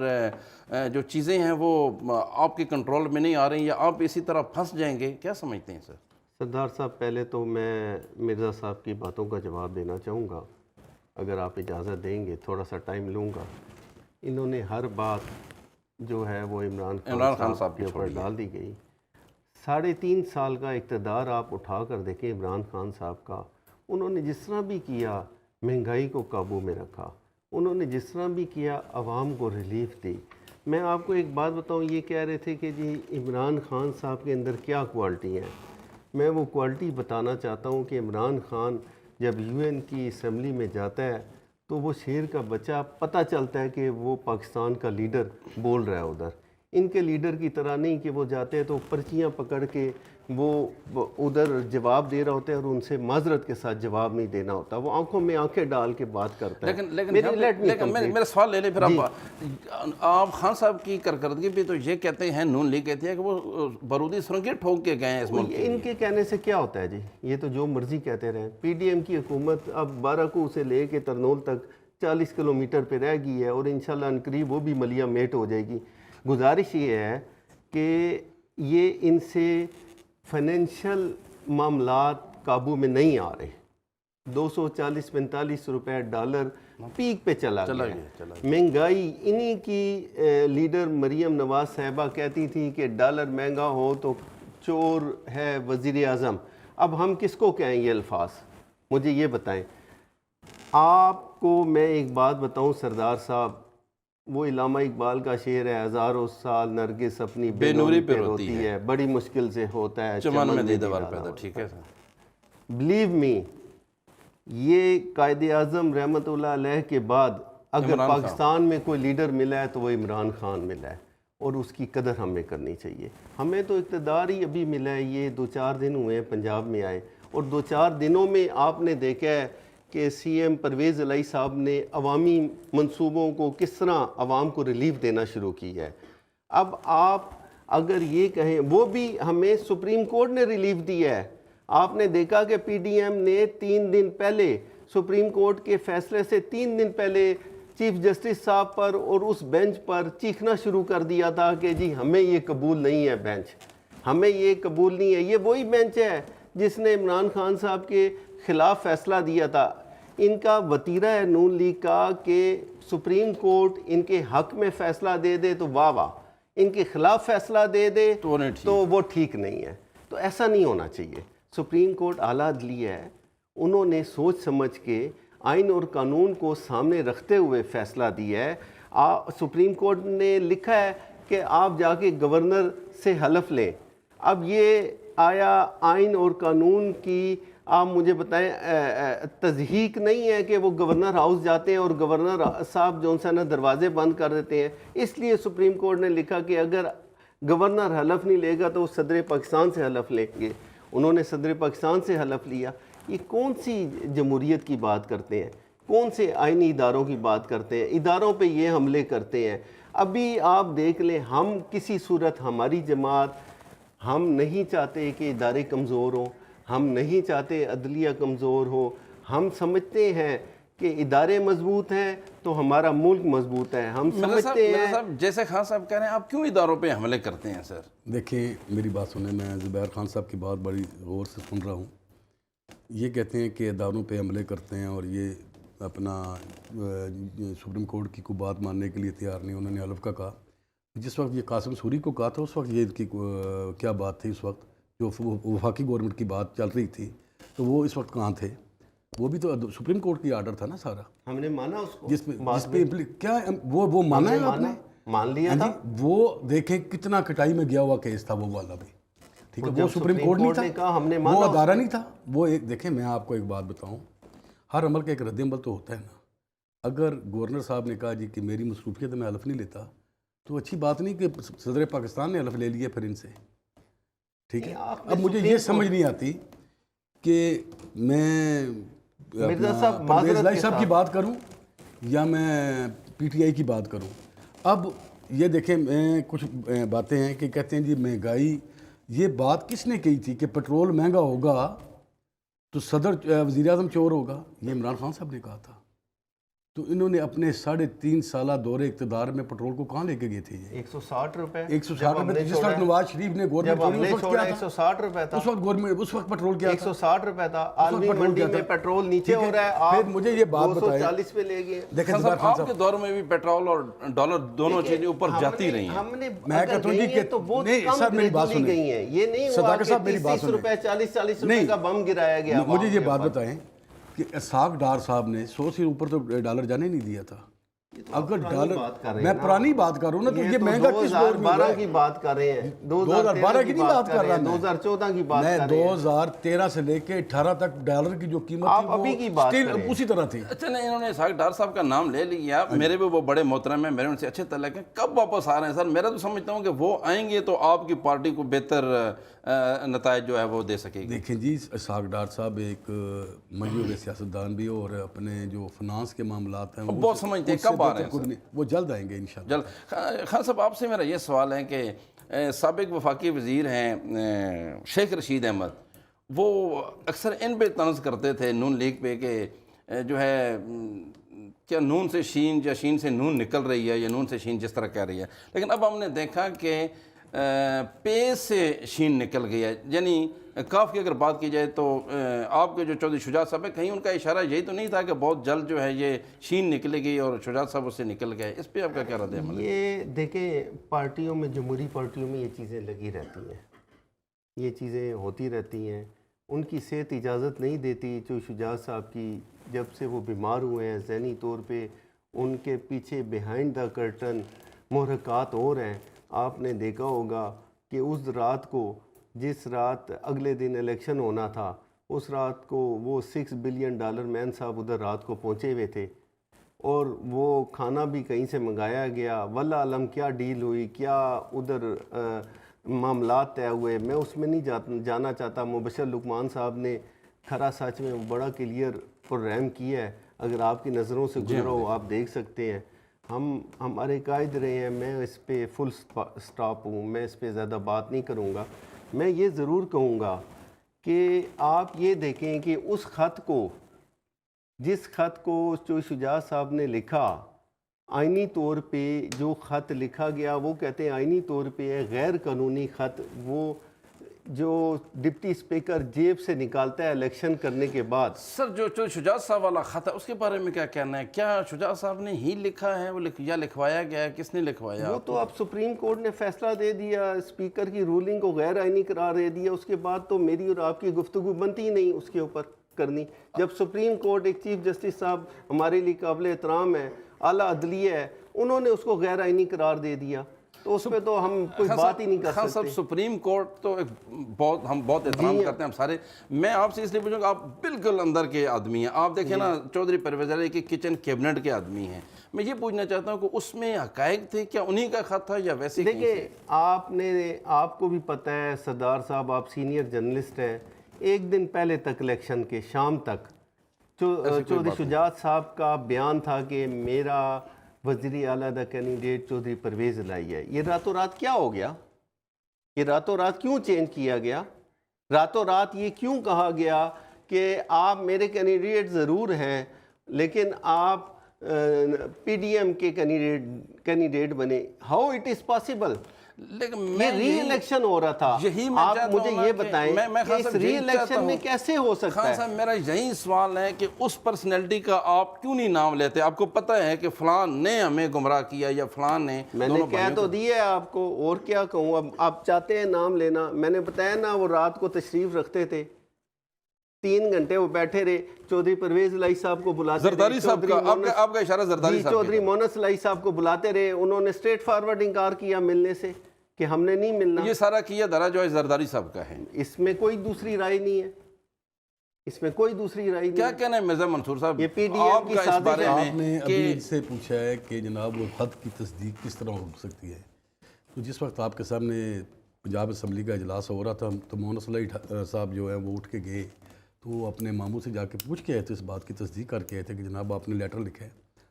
جو چیزیں ہیں وہ آپ کے کنٹرول میں نہیں آ رہی، یا آپ اسی طرح پھنس جائیں گے؟ کیا سمجھتے ہیں سر؟ سردار صاحب، پہلے تو میں مرزا صاحب کی باتوں کا جواب دینا چاہوں گا، اگر آپ اجازت دیں گے. تھوڑا سا ٹائم لوں گا. انہوں نے ہر بات جو ہے وہ عمران خان صاحب کے اوپر ڈال دی گئی. 3.5 سال کا اقتدار آپ اٹھا کر دیکھیں عمران خان صاحب کا. انہوں نے جس طرح بھی کیا مہنگائی کو قابو میں رکھا، انہوں نے جس طرح بھی کیا عوام کو ریلیف دی. میں آپ کو ایک بات بتاؤں، یہ کہہ رہے تھے کہ جی عمران خان صاحب کے اندر کیا کوالٹی ہیں. میں وہ کوالٹی بتانا چاہتا ہوں کہ عمران خان جب یو این کی اسمبلی میں جاتا ہے تو وہ شیر کا بچہ، پتہ چلتا ہے کہ وہ پاکستان کا لیڈر بول رہا ہے ادھر. ان کے لیڈر کی طرح نہیں کہ وہ جاتے ہیں تو پرچیاں پکڑ کے وہ ادھر جواب دے رہا ہوتا ہے، اور ان سے معذرت کے ساتھ جواب نہیں دینا ہوتا. وہ آنکھوں میں آنکھیں ڈال کے بات کرتا ہے. لیکن میرا سوال لے لیں پھر آپ خان صاحب کی کارکردگی بھی تو یہ کہتے ہیں، نون لیگ کہتی ہے کہ وہ بارودی سرنگیں ٹھوک کے گئے ہیں اس ملک کے. ان کے کہنے سے کیا ہوتا ہے جی؟ یہ تو جو مرضی کہتے رہیں. پی ڈی ایم کی حکومت اب بارہکو سے لے کے ترنول تک 40 کلومیٹر پہ رہ گئی ہے، اور انشاءاللہ عنقریب وہ بھی ملیا میٹ ہو جائے گی. گزارش یہ ہے کہ یہ ان سے فائنینشل معاملات قابو میں نہیں آ رہے. 240-45 روپے ڈالر پیک پہ چلا گیا. مہنگائی انہی کی لیڈر مریم نواز صاحبہ کہتی تھی کہ ڈالر مہنگا ہو تو چور ہے وزیر اعظم. اب ہم کس کو کہیں یہ الفاظ؟ مجھے یہ بتائیں. آپ کو میں ایک بات بتاؤں سردار صاحب، وہ علامہ اقبال کا شعر ہے، ہزاروں سال نرگس اپنی بے نوری پہ روتی ہے، بڑی مشکل سے ہوتا ہے چمن میں دیدار پیدا. ٹھیک ہے سر. بلیو می، یہ قائد اعظم رحمۃ اللہ علیہ کے بعد اگر پاکستان میں کوئی لیڈر ملا ہے تو وہ عمران خان ملا ہے، اور اس کی قدر ہمیں کرنی چاہیے. ہمیں تو اقتدار ہی ابھی ملا ہے، یہ 2-4 دن ہوئے ہیں پنجاب میں آئے، اور 2-4 دنوں میں آپ نے دیکھا ہے کہ سی ایم پرویز الہی صاحب نے عوامی منصوبوں کو کس طرح عوام کو ریلیف دینا شروع کی ہے. اب آپ اگر یہ کہیں، وہ بھی ہمیں سپریم کورٹ نے ریلیف دیا ہے. آپ نے دیکھا کہ پی ڈی ایم نے 3 دن پہلے سپریم کورٹ کے فیصلے سے 3 دن پہلے چیف جسٹس صاحب پر اور اس بینچ پر چیخنا شروع کر دیا تھا کہ جی ہمیں یہ قبول نہیں ہے بینچ، ہمیں یہ قبول نہیں ہے. یہ وہی بینچ ہے جس نے عمران خان صاحب کے خلاف فیصلہ دیا تھا. ان کا وتیرہ ہے نون لیگ کا کہ سپریم کورٹ ان کے حق میں فیصلہ دے دے تو واہ واہ، ان کے خلاف فیصلہ دے دے تو نہیں ٹھیک۔ تو وہ ٹھیک نہیں ہے۔ تو ایسا نہیں ہونا چاہیے۔ سپریم کورٹ اعلیٰ عدلیہ ہے، انہوں نے سوچ سمجھ کے آئین اور قانون کو سامنے رکھتے ہوئے فیصلہ دیا ہے۔ سپریم کورٹ نے لکھا ہے کہ آپ جا کے گورنر سے حلف لیں۔ اب یہ آیا آئین اور قانون کی آپ مجھے بتائیں تضحیق نہیں ہے کہ وہ گورنر ہاؤس جاتے ہیں اور گورنر صاحب جو ہے نا دروازے بند کر دیتے ہیں؟ اس لیے سپریم کورٹ نے لکھا کہ اگر گورنر حلف نہیں لے گا تو وہ صدر پاکستان سے حلف لیں گے۔ انہوں نے صدر پاکستان سے حلف لیا۔ یہ کون سی جمہوریت کی بات کرتے ہیں؟ کون سے آئینی اداروں کی بات کرتے ہیں؟ اداروں پہ یہ حملے کرتے ہیں۔ ابھی آپ دیکھ لیں، ہم کسی صورت ہماری جماعت، ہم نہیں چاہتے کہ ادارے کمزور ہوں، ہم نہیں چاہتے عدلیہ کمزور ہو۔ ہم سمجھتے ہیں کہ ادارے مضبوط ہیں تو ہمارا ملک مضبوط ہے۔ ہم سمجھتے ہیں جیسے خان صاحب کہہ رہے ہیں، آپ کیوں اداروں پہ حملے کرتے ہیں سر؟ دیکھیں میری بات سنیں، میں زبیر خان صاحب کی بات بڑی غور سے سن رہا ہوں۔ یہ کہتے ہیں کہ اداروں پہ حملے کرتے ہیں اور یہ اپنا سپریم کورٹ کی کوئی بات ماننے کے لیے تیار نہیں۔ انہوں نے حلف کا کہا، جس وقت یہ قاسم سوری کو کہا تھا اس وقت یہ کی کیا بات تھی؟ اس وقت جو وفاقی گورنمنٹ کی بات چل رہی تھی تو وہ اس وقت کہاں تھے؟ وہ بھی تو سپریم کورٹ کی آرڈر تھا نا سارا، ہم نے مانا اس کو، جس پہ کیا وہ مانا ہے آپ نے؟ مان لیا تھا۔ وہ دیکھیں کتنا کٹائی میں گیا ہوا کیس تھا وہ والا بھی، ٹھیک ہے؟ وہ سپریم کورٹ نہیں تھا، وہ ادارہ نہیں تھا، وہ ایک دیکھیں میں آپ کو ایک بات بتاؤں، ہر عمل کا ایک رد عمل تو ہوتا ہے نا۔ اگر گورنر صاحب نے کہا جی کہ میری مصروفیت میں حلف نہیں لیتا تو اچھی بات نہیں کہ صدر پاکستان نے حلف لے لیا پھر ان سے، ٹھیک ہے؟ اب مجھے یہ سمجھ نہیں آتی کہ میں پرویز لائی صاحب کی بات کروں یا میں پی ٹی آئی کی بات کروں۔ اب یہ دیکھیں میں کچھ باتیں ہیں کہ کہتے ہیں جی مہنگائی، یہ بات کس نے کہی تھی کہ پٹرول مہنگا ہوگا تو وزیر اعظم چور ہوگا؟ یہ عمران خان صاحب نے کہا تھا۔ تو انہوں نے اپنے 3.5 سالہ دور اقتدار میں پٹرول کو کہاں لے کے گئے تھے؟ 160 روپے، 160 روپے، جس وقت نواز شریف نے گورنمنٹ چھوڑی اس وقت کیا تھا؟ 160 روپے تھا اس وقت گورنمنٹ، اس وقت پٹرول کیا تھا؟ 160 روپے تھا۔ عالمی منڈی میں پیٹرول نیچے ہو رہا ہے، پھر مجھے یہ بات بتائیں، 240 پہ لے گئے۔ دیکھیں آپ کے دور میں بھی پیٹرول اور ڈالر دونوں چیزیں اوپر جاتی رہی ہیں۔ میں کہتا ہوں جی کہ نہیں سر میری بات سنیں، گئی ہیں، یہ نہیں ہوا کہ 30 روپے 40 روپے کا بم گرایا گیا۔ مجھے یہ بات بتائیں کہ اسحاق ڈار صاحب نے 100 سے اوپر تو ڈالر جانے نہیں دیا تھا۔ اگر ڈالر، میں پرانی بات کر رہا ہوں نا، تو یہ مہنگا کس دور میں ہوا ہے؟ 2012 کی بات کر رہے ہیں، 2012 کی نہیں بات کر رہا میں، 2014 کی بات میں کر رہے ہیں۔ 2013 سے لے کے 18 تک ڈالر کی جو قیمت آپ تھی ابھی کی وہ بات سٹل کریں۔ اسی طرح تھی۔ اچھا نہیں، انہوں نے اسحاق ڈار صاحب کا نام لے لیا، میرے بھی وہ بڑے محترم ہیں، میرے ان سے اچھے تعلق ہیں، کب واپس آ رہے ہیں سر؟ میرا تو سمجھتا ہوں کہ وہ آئیں گے تو آپ کی پارٹی کو بہتر نتائج جو ہے وہ دے سکے گی۔ دیکھیں جی اسحاق ڈار صاحب ایک مجہور سیاستدان بھی اور اپنے جو فنانس کے معاملات ہیں بہت سمجھتے ہیں، کب آ رہے ہیں؟ وہ جلد آئیں گے انشاءاللہ۔ جلد۔ خان صاحب آپ سے میرا یہ سوال ہے کہ سابق وفاقی وزیر ہیں شیخ رشید احمد، وہ اکثر ان پہ طنز کرتے تھے نون لیگ پہ کہ جو ہے کیا نون سے شین یا شین سے نون نکل رہی ہے یا نون سے شین جس طرح کہہ رہی ہے، لیکن اب ہم نے دیکھا کہ پے سے شین نکل گئی ہے، یعنی کاف کی اگر بات کی جائے تو آپ کے جو چودھری شجاعت صاحب ہے، کہیں ان کا اشارہ یہی تو نہیں تھا کہ بہت جلد جو ہے یہ شین نکلے گی اور شجاعت صاحب اس سے نکل گئے؟ اس پہ آپ کا کیا رد عمل ہے؟ یہ دیکھیں پارٹیوں میں، جمہوری پارٹیوں میں یہ چیزیں لگی رہتی ہیں، یہ چیزیں ہوتی رہتی ہیں۔ ان کی صحت اجازت نہیں دیتی، جو شجاعت صاحب کی جب سے وہ بیمار ہوئے ہیں ذہنی طور پہ، ان کے پیچھے بیہائنڈ دا کرٹن محرکات ہو رہے ہیں۔ آپ نے دیکھا ہوگا کہ اس رات کو، جس رات اگلے دن الیکشن ہونا تھا، اس رات کو وہ $6 بلین مین صاحب ادھر رات کو پہنچے ہوئے تھے، اور وہ کھانا بھی کہیں سے منگایا گیا۔ واللہ علم کیا ڈیل ہوئی، کیا ادھر معاملات طے ہوئے، میں اس میں نہیں جانا چاہتا۔ مبشر لقمان صاحب نے کھرا سچ میں بڑا کلیئر اور رحم کیا ہے، اگر آپ کی نظروں سے گزرا ہو آپ دیکھ سکتے ہیں۔ ہمارے قائد رہے ہیں، میں اس پہ فل سٹاپ ہوں، میں اس پہ زیادہ بات نہیں کروں گا۔ میں یہ ضرور کہوں گا کہ آپ یہ دیکھیں کہ اس خط کو، جس خط کو جو شجاعت صاحب نے لکھا، آئینی طور پہ جو خط لکھا گیا، وہ کہتے ہیں آئینی طور پہ غیر قانونی خط، وہ جو ڈپٹی اسپیکر جیب سے نکالتا ہے الیکشن کرنے کے بعد. سر جو شجاعت صاحب والا خط ہے اس کے بارے میں کیا کہنا ہے؟ کیا شجاعت صاحب نے ہی لکھا ہے وہ یا لکھوایا گیا ہے؟ کس نے لکھوایا؟ وہ تو اب سپریم کورٹ نے فیصلہ دے دیا, اسپیکر کی رولنگ کو غیر آئینی قرار دے دیا, اس کے بعد تو میری اور آپ کی گفتگو بنتی ہی نہیں اس کے اوپر کرنی. جب سپریم کورٹ ایک چیف جسٹس صاحب ہمارے لیے قابل احترام ہے, اعلیٰ عدلیہ ہے, انہوں نے اس کو غیر آئینی قرار دے دیا, تو اس پہ تو ہم کوئی بات ہی نہیں کر خان سکتے. صاحب سپریم کورٹ تو ہم بہت احترام کرتے ہیں ہم سارے. میں آپ سے اس لیے پوچھوں گا, آپ بالکل اندر کے آدمی ہیں, آپ دیکھیں نا چودھری پرویز علی کی کچن کیبنٹ کے آدمی ہیں. میں یہ پوچھنا چاہتا ہوں کہ اس میں حقائق تھے کیا انہی کا خط تھا یا ویسے؟ دیکھیں آپ کو بھی پتہ ہے سردار صاحب, آپ سینئر جرنلسٹ ہیں, ایک دن پہلے تک الیکشن کے شام تک چودھری شجاعت صاحب کا بیان تھا کہ میرا وزیر اعلیٰ دا کینڈیڈیٹ چودھری پرویز الہی ہے. یہ راتوں رات کیا ہو گیا؟ یہ راتوں رات کیوں چینج کیا گیا؟ راتوں رات یہ کیوں کہا گیا کہ آپ میرے کینڈیڈیٹ ضرور ہیں لیکن آپ پی ڈی ایم کے کینڈیڈیٹ بنے؟ How it is possible? لیکن یہ ری الیکشن ہو رہا تھا, یہی میں آپ مجھے یہ بتائیں کہ اس ری الیکشن میں کیسے ہو سکتا خان ہے؟ صاحب میرا یہی سوال ہے کہ اس پرسنالٹی کا آپ کیوں نہیں نام لیتے؟ آپ کو پتہ ہے کہ فلان نے ہمیں گمراہ کیا یا فلان نے. میں نے کہہ تو دی ہے آپ کو, اور کیا کہوں, اب آپ چاہتے ہیں نام لینا. میں نے بتایا نا وہ رات کو تشریف رکھتے تھے, 3 گھنٹے وہ بیٹھے رہے, چودھری پرویز الہی صاحب کو بلاتے رہے, زرداری صاحب کا آپ کا اشارہ زرداری صاحب چودھری مونس الہی صاحب کو بلاتے رہے, انہوں نے اسٹریٹ فارورڈ انکار کیا ملنے سے کہ ہم نے نہیں ملنا. یہ سارا کیا دھرا جو ہے زرداری صاحب کا ہے. اس میں کوئی دوسری رائے نہیں ہے, اس میں کوئی دوسری رائے نہیں. کیا کہنا ہے مرزا منصور صاحب یہ پی ڈی ایم آپ کی کا اس سازش بارے ہے. میں آپ نے کہ ابھی سے پوچھا ہے کہ جناب وہ خط کی تصدیق کس طرح ہو سکتی ہے. تو جس وقت آپ کے سامنے پنجاب اسمبلی کا اجلاس ہو رہا تھا تو مونس الہی صاحب جو ہیں وہ اٹھ کے گئے تو وہ اپنے ماموں سے جا کے پوچھ کے آئے تھے, اس بات کی تصدیق کر کے آئے تھے کہ جناب آپ نے لیٹر لکھا ہے.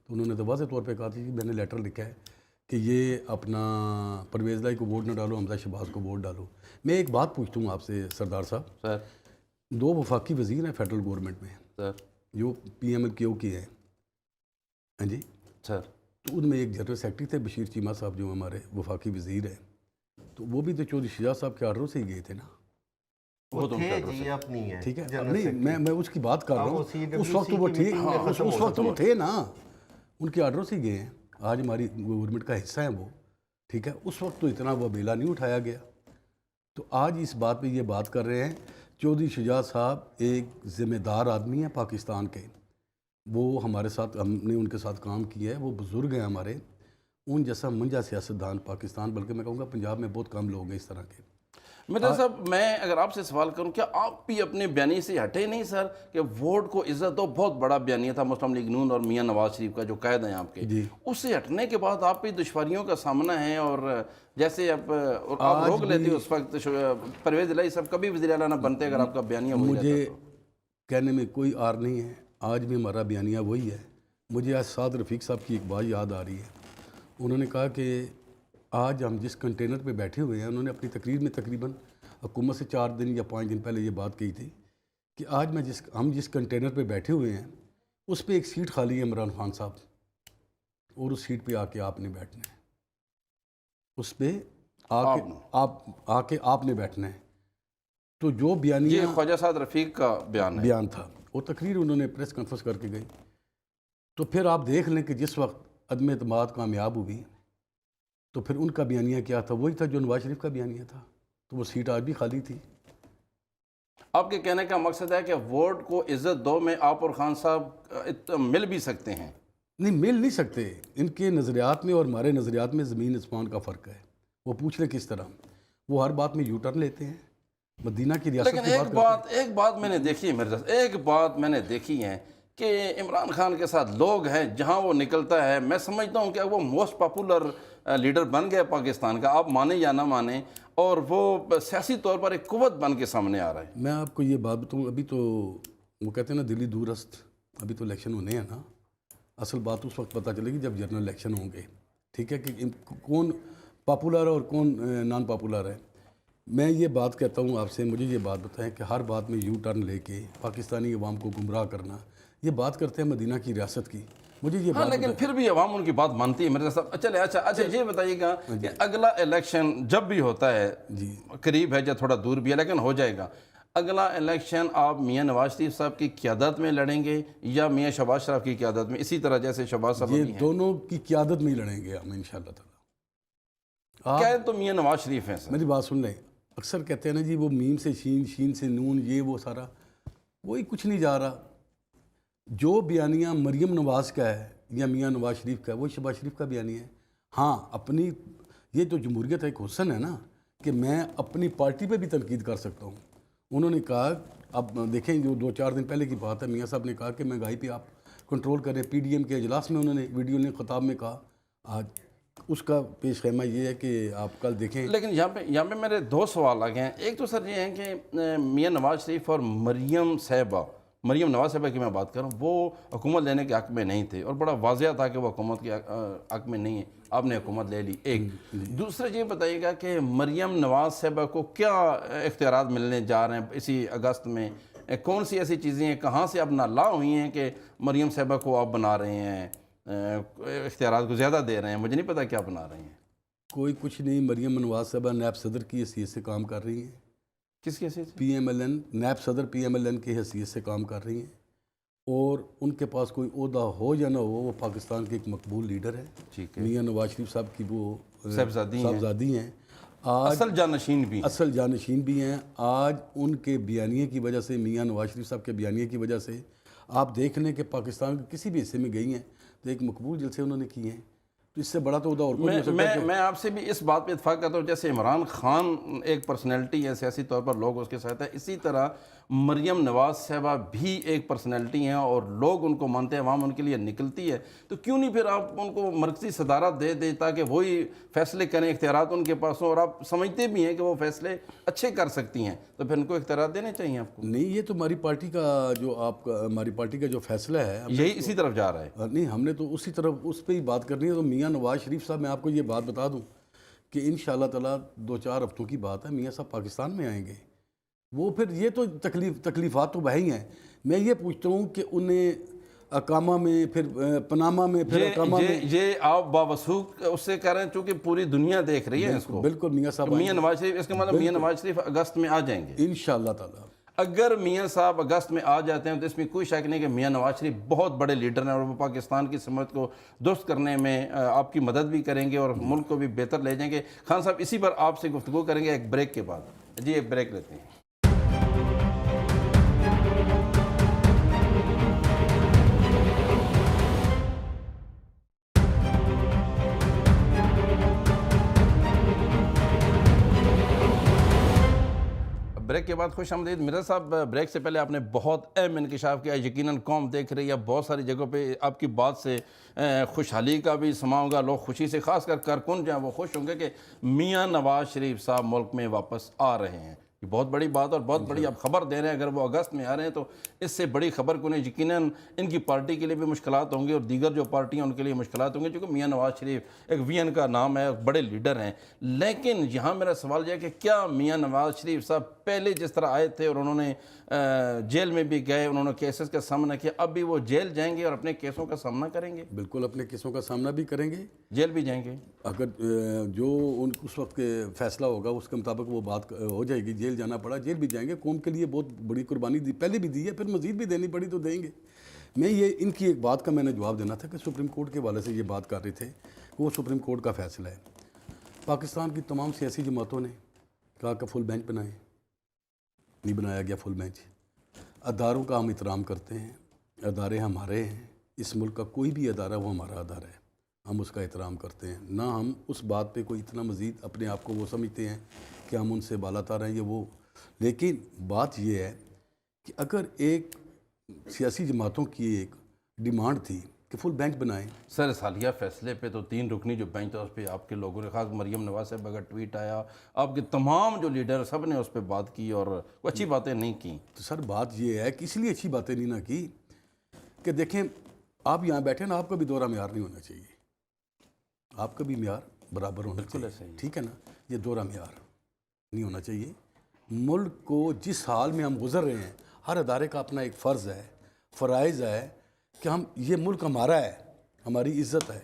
تو انہوں نے تو واضح طور پہ کہا تھا کہ میں نے لیٹر لکھا ہے کہ یہ اپنا پرویز الہی کو ووٹ نہ ڈالو, حمزہ شہباز کو ووٹ ڈالو. میں ایک بات پوچھتا ہوں آپ سے سردار صاحب, سر 2 وفاقی وزیر ہیں فیڈرل گورنمنٹ میں سر جو پی ایم ایل کیو کی ہیں, ہاں جی, سر تو ان میں ایک جنرل سیکرٹری تھے بشیر چیمہ صاحب جو ہمارے وفاقی وزیر ہیں, تو وہ بھی تو چودھری شجاعت صاحب کے آرڈروں سے ہی گئے تھے نا. وہ تھے جی اپنی ہے, ٹھیک ہے, نہیں میں اس کی بات کر رہا ہوں. اس وقت وہ تھے, اس وقت وہ تھے نا, ان کے آرڈروں سے ہی گئے ہیں. آج ہماری گورنمنٹ کا حصہ ہیں وہ, ٹھیک ہے. اس وقت تو اتنا وہ بیلا نہیں اٹھایا گیا. تو آج اس بات پہ یہ بات کر رہے ہیں. چودھری شجاعت صاحب ایک ذمہ دار آدمی ہیں پاکستان کے, وہ ہمارے ساتھ, ہم نے ان کے ساتھ کام کیا ہے, وہ بزرگ ہیں ہمارے. ان جیسا منجا سیاستدان پاکستان, بلکہ میں کہوں گا پنجاب میں بہت کم لوگ ہیں اس طرح کے. مرزا صاحب میں اگر آپ سے سوال کروں, کیا آپ بھی اپنے بیانیے سے ہٹے نہیں سر کہ ووٹ کو عزت دو؟ بہت بڑا بیانیہ تھا مسلم لیگ نون اور میاں نواز شریف کا جو قائد ہیں آپ کے, اس سے ہٹنے کے بعد آپ بھی دشواریوں کا سامنا ہے. اور جیسے آپ روک لیتے اس وقت پرویز الہی صاحب کبھی وزیر اعلیٰ نہ بنتے اگر آپ کا بیانیہ وہی رہتا. مجھے کہنے میں کوئی آر نہیں ہے, آج بھی ہمارا بیانیہ وہی ہے. مجھے آج سعد رفیق صاحب کی ایک بات یاد آ رہی ہے. انہوں نے کہا کہ آج ہم جس کنٹینر پہ بیٹھے ہوئے ہیں, انہوں نے اپنی تقریر میں تقریباً حکومت سے 4 دن یا 5 دن پہلے یہ بات کہی تھی کہ آج ہم جس کنٹینر پہ بیٹھے ہوئے ہیں اس پہ ایک سیٹ خالی ہے عمران خان صاحب, اور اس سیٹ پہ آ کے آپ نے بیٹھنا ہے, اس پہ آ کے آپ نے بیٹھنا ہے. تو جو بیانیہ یہ خواجہ سعد رفیق کا بیان تھا, وہ تقریر انہوں نے پریس کانفرنس کر کے گئی. تو پھر آپ دیکھ لیں کہ جس وقت عدم اعتماد کامیاب ہوئی تو پھر ان کا بیانیہ کیا تھا, وہی تھا جو نواز شریف کا بیانیہ تھا. تو وہ سیٹ آج بھی خالی تھی. آپ کے کہنے کا مقصد ہے کہ ووٹ کو عزت دو میں آپ اور خان صاحب مل بھی سکتے ہیں؟ نہیں, مل نہیں سکتے. ان کے نظریات میں اور ہمارے نظریات میں زمین آسمان کا فرق ہے. وہ پوچھ لیں کس طرح, وہ ہر بات میں یو ٹرن لیتے ہیں, مدینہ کی ریاست لیکن ایک بات میں نے دیکھی ہے مرزا, ایک بات میں نے دیکھی ہے کہ عمران خان کے ساتھ لوگ ہیں, جہاں وہ نکلتا ہے میں سمجھتا ہوں کہ وہ موسٹ پاپولر لیڈر بن گیا پاکستان کا, آپ مانیں یا نہ مانیں, اور وہ سیاسی طور پر ایک قوت بن کے سامنے آ رہا ہے. میں آپ کو یہ بات بتاؤں, ابھی تو وہ کہتے ہیں نا دلی دورست, ابھی تو الیکشن ہونے ہیں نا. اصل بات اس وقت پتہ چلے گی جب جنرل الیکشن ہوں گے, ٹھیک ہے, کہ کون پاپولر ہے اور کون نان پاپولر ہے. میں یہ بات کہتا ہوں آپ سے, مجھے یہ بات بتائیں کہ ہر بات میں یو ٹرن لے کے پاکستانی عوام کو گمراہ کرنا, یہ بات کرتے ہیں مدینہ کی ریاست کی. مجھے یہ ہاں بات لیکن پھر بھی عوام ان کی بات مانتی ہے مرزا صاحب. چلے اچھا یہ بتائیے گا کہ اگلا الیکشن جب بھی ہوتا ہے, قریب ہے یا تھوڑا دور بھی ہے لیکن ہو جائے گا, اگلا الیکشن آپ میاں نواز شریف صاحب کی قیادت میں لڑیں گے یا میاں شہباز شریف کی قیادت میں, اسی طرح جیسے شہباز صاحب یہ ابھی ہیں؟ دونوں کی قیادت میں ہی لڑیں گے ہم انشاءاللہ تعالیٰ. کیا تو میاں نواز شریف ہیں سر. میری بات سن لیں, اکثر کہتے ہیں نا جی وہ میم سے شین, شین سے نون, یہ وہ سارا وہی کچھ نہیں جا رہا. جو بیانیہ مریم نواز کا ہے یا میاں نواز شریف کا ہے وہ شہباز شریف کا بیانیہ ہے. ہاں اپنی یہ تو جمہوریت ایک حسن ہے نا کہ میں اپنی پارٹی پہ بھی تنقید کر سکتا ہوں. انہوں نے کہا, اب دیکھیں جو 2-4 دن پہلے کی بات ہے, میاں صاحب نے کہا کہ مہنگائی پہ آپ کنٹرول کریں. پی ڈی ایم کے اجلاس میں انہوں نے ویڈیو نے خطاب میں کہا. آج اس کا پیش خیمہ یہ ہے کہ آپ کل دیکھیں. لیکن یہاں پہ میرے 2 سوال آ گئے ہیں. ایک تو سر یہ ہے کہ میاں نواز شریف اور مریم نواز صاحبہ کی میں بات کروں, وہ حکومت لینے کے حق میں نہیں تھے اور بڑا واضح تھا کہ وہ حکومت کے حق میں نہیں ہے, آپ نے حکومت لے لی. ایک دوسرا یہ بتائیے گا کہ مریم نواز صاحبہ کو کیا اختیارات ملنے جا رہے ہیں اسی اگست میں, کون سی ایسی چیزیں ہیں, کہاں سے اب نالا ہوئی ہیں کہ مریم صاحبہ کو آپ بنا رہے ہیں, اختیارات کو زیادہ دے رہے ہیں, مجھے نہیں پتا کیا بنا رہے ہیں. کوئی کچھ نہیں, مریم نواز صاحبہ نیب صدر کی حیثیت سے کام کر رہی ہیں. کس کی حیثیت سے؟ P M L N, NAB صدر پی ایم ایل این کی حیثیت سے کام کر رہی ہیں, اور ان کے پاس کوئی عہدہ ہو یا نہ ہو وہ پاکستان کے ایک مقبول لیڈر ہے. ٹھیک ہے. میاں نواز شریف صاحب کی وہ صاحبزادی ہیں, آج اصل جانشین بھی اصل جانشین بھی ہیں. آج ان کے بیانیے کی وجہ سے, میاں نواز شریف صاحب کے بیانیے کی وجہ سے آپ دیکھ لیں کہ پاکستان کے کسی بھی حصے میں گئی ہیں تو ایک مقبول جلسے انہوں نے کیے ہیں. تو اس سے بڑا تو عہدہ اور کوئی نہیں ہو سکتا. میں آپ سے بھی اس بات پہ اتفاق کرتا ہوں, جیسے عمران خان ایک پرسنالٹی ہے سیاسی طور پر, لوگ اس کے ساتھ ہیں, اسی طرح مریم نواز صاحبہ بھی ایک پرسنالٹی ہیں اور لوگ ان کو مانتے ہیں, عوام ان کے لیے نکلتی ہے. تو کیوں نہیں پھر آپ ان کو مرکزی صدارت دے دیں تاکہ وہی فیصلے کریں, اختیارات ان کے پاس ہوں, اور آپ سمجھتے بھی ہیں کہ وہ فیصلے اچھے کر سکتی ہیں, تو پھر ان کو اختیارات دینے چاہیے آپ کو. نہیں, یہ تو ہماری پارٹی کا جو ہماری پارٹی کا جو فیصلہ ہے یہی اسی طرف جا رہا ہے. نہیں, ہم نے تو اسی طرف اس پہ ہی بات کرنی ہے. تو میاں نواز شریف صاحب, میں آپ کو یہ بات بتا دوں کہ انشاءاللہ تعالیٰ 2-4 ہفتوں کی بات ہے, میاں صاحب پاکستان میں آئیں گے. وہ پھر یہ تو تکلیفات تو وہی ہیں. میں یہ پوچھتا ہوں کہ انہیں اقامہ میں, پھر پناما میں, پھر اقامہ میں, یہ آپ باوثوق اس سے کہہ رہے ہیں چونکہ پوری دنیا دیکھ رہی ہے اس کو. بالکل میاں صاحب میاں نواز شریف, اس کا مطلب میاں نواز شریف اگست میں آ جائیں گے انشاءاللہ تعالیٰ. اگر میاں صاحب اگست میں آ جاتے ہیں تو اس میں کوئی شک نہیں کہ میاں نواز شریف بہت بڑے لیڈر ہیں, اور وہ پاکستان کی سمت کو درست کرنے میں آپ کی مدد بھی کریں گے اور ملک کو بھی بہتر لے جائیں گے. خان صاحب اسی پر آپ سے گفتگو کریں گے ایک بریک کے بعد. جی ایک بریک لیتے ہیں. بریک کے بعد خوش آمدید. مرزا صاحب, بریک سے پہلے آپ نے بہت اہم انکشاف کیا, یقیناً قوم دیکھ رہی ہے, بہت ساری جگہوں پہ آپ کی بات سے خوشحالی کا بھی سما ہوگا, لوگ خوشی سے, خاص کر کارکن جو ہیں وہ خوش ہوں گے کہ میاں نواز شریف صاحب ملک میں واپس آ رہے ہیں. یہ بہت بڑی بات اور بہت بڑی آپ خبر دے رہے ہیں. اگر وہ اگست میں آ رہے ہیں تو اس سے بڑی خبر کو نہیں, یقیناً ان کی پارٹی کے لیے بھی مشکلات ہوں گے اور دیگر جو پارٹیاں ان کے لیے مشکلات ہوں گے, کیونکہ میاں نواز شریف ایک وی این کا نام ہے, بڑے لیڈر ہیں. لیکن یہاں میرا سوال یہ ہے کہ کیا میاں نواز شریف صاحب پہلے جس طرح آئے تھے اور انہوں نے جیل میں بھی گئے, انہوں نے کیسز کا سامنا کیا, اب بھی وہ جیل جائیں گے اور اپنے کیسوں کا سامنا کریں گے؟ بالکل اپنے کیسوں کا سامنا بھی کریں گے, جیل بھی جائیں گے. اگر جو اس وقت کے فیصلہ ہوگا اس کے مطابق وہ بات ہو جائے گی. جیل جانا پڑا جیل بھی جائیں گے. قوم کے لیے بہت بڑی قربانی دی, پہلے بھی دی ہے, پھر مزید بھی دینی پڑی تو دیں گے. میں یہ ان کی ایک بات کا میں نے جواب دینا تھا کہ سپریم کورٹ کے حوالے سے یہ بات کر رہے تھے کہ وہ سپریم کورٹ کا فیصلہ ہے. پاکستان کی تمام سیاسی جماعتوں نے کہا کہ فل بینچ بنائیں, نہیں بنایا گیا فل بینچ. اداروں کا ہم احترام کرتے ہیں, ادارے ہمارے ہیں, اس ملک کا کوئی بھی ادارہ وہ ہمارا ادارہ ہے, ہم اس کا احترام کرتے ہیں. نہ ہم اس بات پہ کوئی اتنا مزید اپنے آپ کو وہ سمجھتے ہیں کہ ہم ان سے بالا تر ہیں یہ وہ. لیکن بات یہ ہے کہ اگر ایک سیاسی جماعتوں کی ایک ڈیمانڈ تھی کہ فل بینچ بنائیں. سر سالیہ فیصلے پہ تو 3 رکنی جو بینچ تھا اس پہ آپ کے لوگوں نے, خاص مریم نواز صاحب کا ٹویٹ آیا, آپ کے تمام جو لیڈر سب نے اس پہ بات کی اور کوئی اچھی باتیں نہیں کی. تو سر بات یہ ہے کہ اس لیے اچھی باتیں نہیں نہ کی کہ دیکھیں آپ یہاں بیٹھے نا, آپ کا بھی دورہ معیار نہیں ہونا چاہیے, آپ کا بھی معیار برابر ہونا چاہیے, ٹھیک ہے نا. یہ دورہ معیار نہیں ہونا چاہیے. ملک کو جس حال میں ہم گزر رہے ہیں, ہر ادارے کا اپنا ایک فرض ہے, فرائض ہے کہ ہم, یہ ملک ہمارا ہے, ہماری عزت ہے.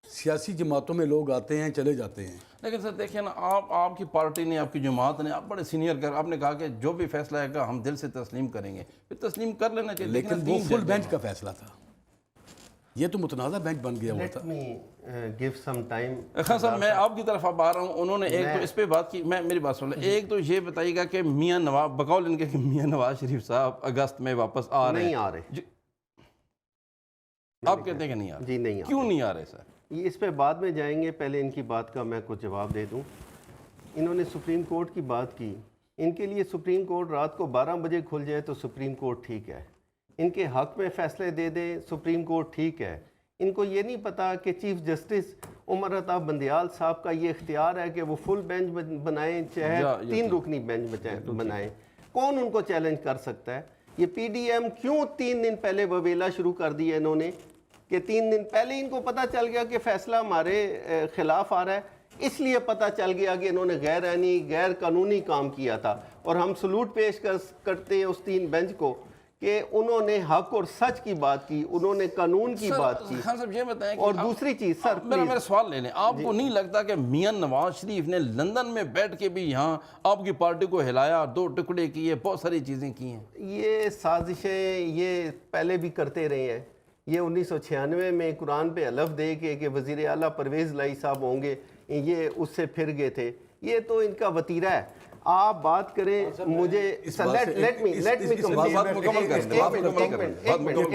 سیاسی جماعتوں میں لوگ آتے ہیں چلے جاتے ہیں. لیکن سر دیکھیں نا، آپ کی پارٹی نے، آپ کی جماعت نے، آپ بڑے سینئر آپ نے کہا کہ جو بھی فیصلہ ہے گا ہم دل سے تسلیم کریں گے. پھر تسلیم کر لینا چاہیے. لیکن وہ فل بینچ کا فیصلہ تھا. یہ تو متنازع بینچ بن گیا ہوا تھا. give some time. خان صاحب میں آپ کی طرف اب آ رہا ہوں. انہوں نے ایک تو اس پہ بات کی، میری بات سن لیں. ایک تو یہ بتائیے گا کہ میاں نواز، بقول ان کے کہ میاں نواز شریف صاحب اگست میں واپس آ رہے ہیں. نہیں آ رہے. آپ کہتے ہیں کہ نہیں آ رہے؟ جی نہیں آ رہے. کیوں نہیں آ رہے سر؟ یہ اس پہ بعد میں جائیں گے، پہلے ان کی بات کا میں کچھ جواب دے دوں. انہوں نے سپریم کورٹ کی بات کی. ان کے لیے سپریم کورٹ رات کو 12 بجے کھل جائے تو سپریم کورٹ ٹھیک ہے. ان کے حق میں فیصلے دے دے سپریم کورٹ ٹھیک ہے. ان کو یہ نہیں پتا کہ چیف جسٹس عمر عطا بندیال صاحب کا یہ اختیار ہے کہ وہ فل بینچ بنائیں چاہے 3 رکنی بینچ بنائیں. کون ان کو چیلنج کر سکتا ہے؟ یہ پی ڈی ایم کیوں 3 دن پہلے وویلا شروع کر دیا انہوں نے کہ 3 دن پہلے ان کو پتہ چل گیا کہ فیصلہ ہمارے خلاف آ رہا ہے. اس لیے پتہ چل گیا کہ انہوں نے غیر آئینی غیر قانونی کام کیا تھا. اور ہم سلوٹ پیش کرتے ہیں اس 3 بینچ کو کہ انہوں نے حق اور سچ کی بات کی، انہوں نے قانون کی بات کی. خان صاحب یہ بتائیں کہ اور دوسری چیز سر میرا سوال لے لیں. آپ کو نہیں لگتا کہ میاں نواز شریف نے لندن میں بیٹھ کے بھی یہاں آپ کی پارٹی کو ہلایا، 2 ٹکڑے کیے، بہت ساری چیزیں کی ہیں؟ یہ سازشیں یہ پہلے بھی کرتے رہے ہیں. یہ 1996 میں قرآن پہ حلف دے کے کہ وزیر اعلیٰ پرویز لائی صاحب ہوں گے، یہ اس سے پھر گئے تھے. یہ تو ان کا وطیرہ ہے. آپ بات کریں مجھے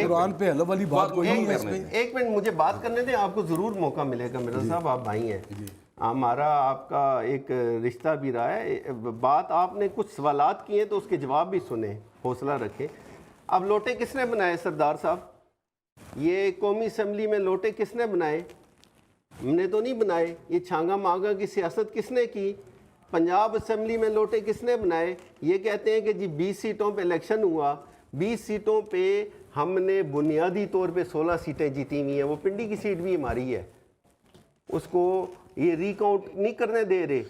قرآن پہ حلف والی بات کوئی نہیں ہے اس میں. ایک منٹ مجھے بات کرنے دیں، آپ کو ضرور موقع ملے گا. مرزا صاحب آپ بھائی ہیں، ہمارا آپ کا ایک رشتہ بھی رہا ہے. بات آپ نے کچھ سوالات کیے تو اس کے جواب بھی سنیں، حوصلہ رکھیں. اب لوٹے کس نے بنائے سردار صاحب؟ یہ قومی اسمبلی میں لوٹے کس نے بنائے؟ ہم نے تو نہیں بنائے. یہ چھانگا مانگا کی سیاست کس نے کی؟ پنجاب اسمبلی میں لوٹے کس نے بنائے؟ یہ کہتے ہیں کہ جی 20 سیٹوں پہ الیکشن ہوا، 20 سیٹوں پہ ہم نے بنیادی طور پہ 16 سیٹیں جیتی ہوئی ہیں. وہ پنڈی کی سیٹ بھی ہماری ہے، اس کو یہ ریکاؤنٹ نہیں کرنے دے رہے.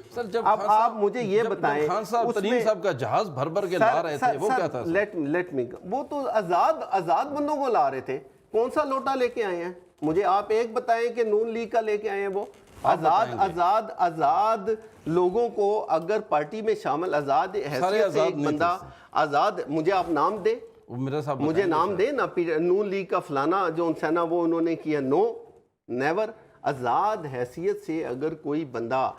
اب آپ مجھے یہ بتائیں، خان صاحب ترین صاحب کا جہاز بھر بھر کے لا رہے تھے، وہ کیا تھا؟ لیٹ می، وہ تو آزاد بندوں کو لا رہے تھے. کون سا لوٹا لے کے آئے ہیں؟ مجھے آپ ایک بتائیں کہ نون لیگ کا لے کے آئے ہیں. وہ آزاد لوگوں کو اگر پارٹی میں شامل، آزاد حیثیت سے ایک بندہ آزاد، مجھے آپ نام دیں، مجھے نام دیں نا. نون لیگ کا فلانا جو انسانا وہ انہوں نے کیا، نو نیور. آزاد حیثیت سے اگر کوئی بندہ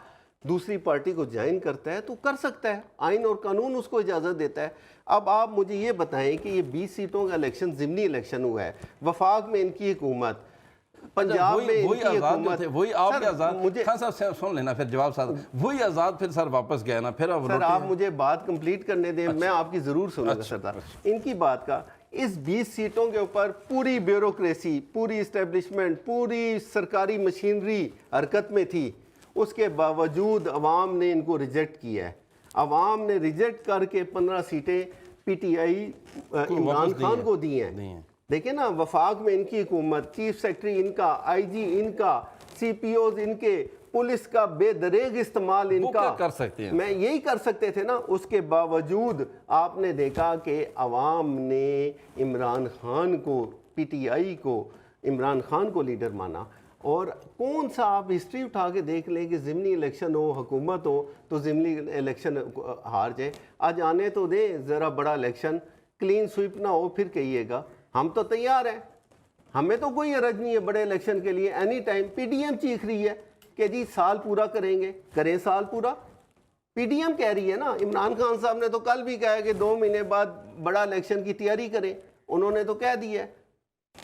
دوسری پارٹی کو جوائن کرتا ہے تو کر سکتا ہے، آئین اور قانون اس کو اجازت دیتا ہے. اب آپ مجھے یہ بتائیں کہ یہ 20 سیٹوں کا الیکشن ضمنی الیکشن ہوا ہے. وفاق میں ان کی حکومت، پنجاب میں ان کی حکومت. وہی آپ کے آزاد، خان صاحب سن لینا پھر جواب صاحب. وہی آزاد پھر سر واپس گئے نا. پھر سر آپ مجھے بات کمپلیٹ کرنے دیں، میں آپ کی ضرور سنوں گا سردار. ان کی بات کا اس 20 سیٹوں کے اوپر پوری بیوروکریسی، پوری اسٹیبلشمنٹ، پوری سرکاری مشینری حرکت میں تھی. اس کے باوجود عوام نے ان کو ریجیکٹ کیا ہے. عوام نے ریجیکٹ کر کے 15 سیٹیں P T I Imran Khan کو دی ہیں. دیکھیں نا، وفاق میں ان کی حکومت، چیف سیکرٹری ان کا، آئی جی ان کا، سی پی اوز ان کے، پولیس کا بے دریغ استعمال ان کا. کر سکتے ہیں، میں یہی کر سکتے تھے نا. اس کے باوجود آپ نے دیکھا کہ عوام نے عمران خان کو، پی ٹی آئی کو، عمران خان کو لیڈر مانا. اور کون سا آپ ہسٹری اٹھا کے دیکھ لیں کہ ضمنی الیکشن ہو، حکومت ہو تو ضمنی الیکشن ہار جائے. آج آنے تو دیں ذرا بڑا الیکشن، کلین سویپ نہ ہو پھر کہیے گا. ہم تو تیار ہیں، ہمیں تو کوئی عرض نہیں ہے بڑے الیکشن کے لیے. Any time P D M چیخ رہی ہے کہ جی سال پورا کریں گے، کریں سال پورا. پی ڈی ایم کہہ رہی ہے نا. عمران خان صاحب نے تو کل بھی کہا ہے کہ 2 مہینے بعد بڑا الیکشن کی تیاری کریں. انہوں نے تو کہہ دی ہے.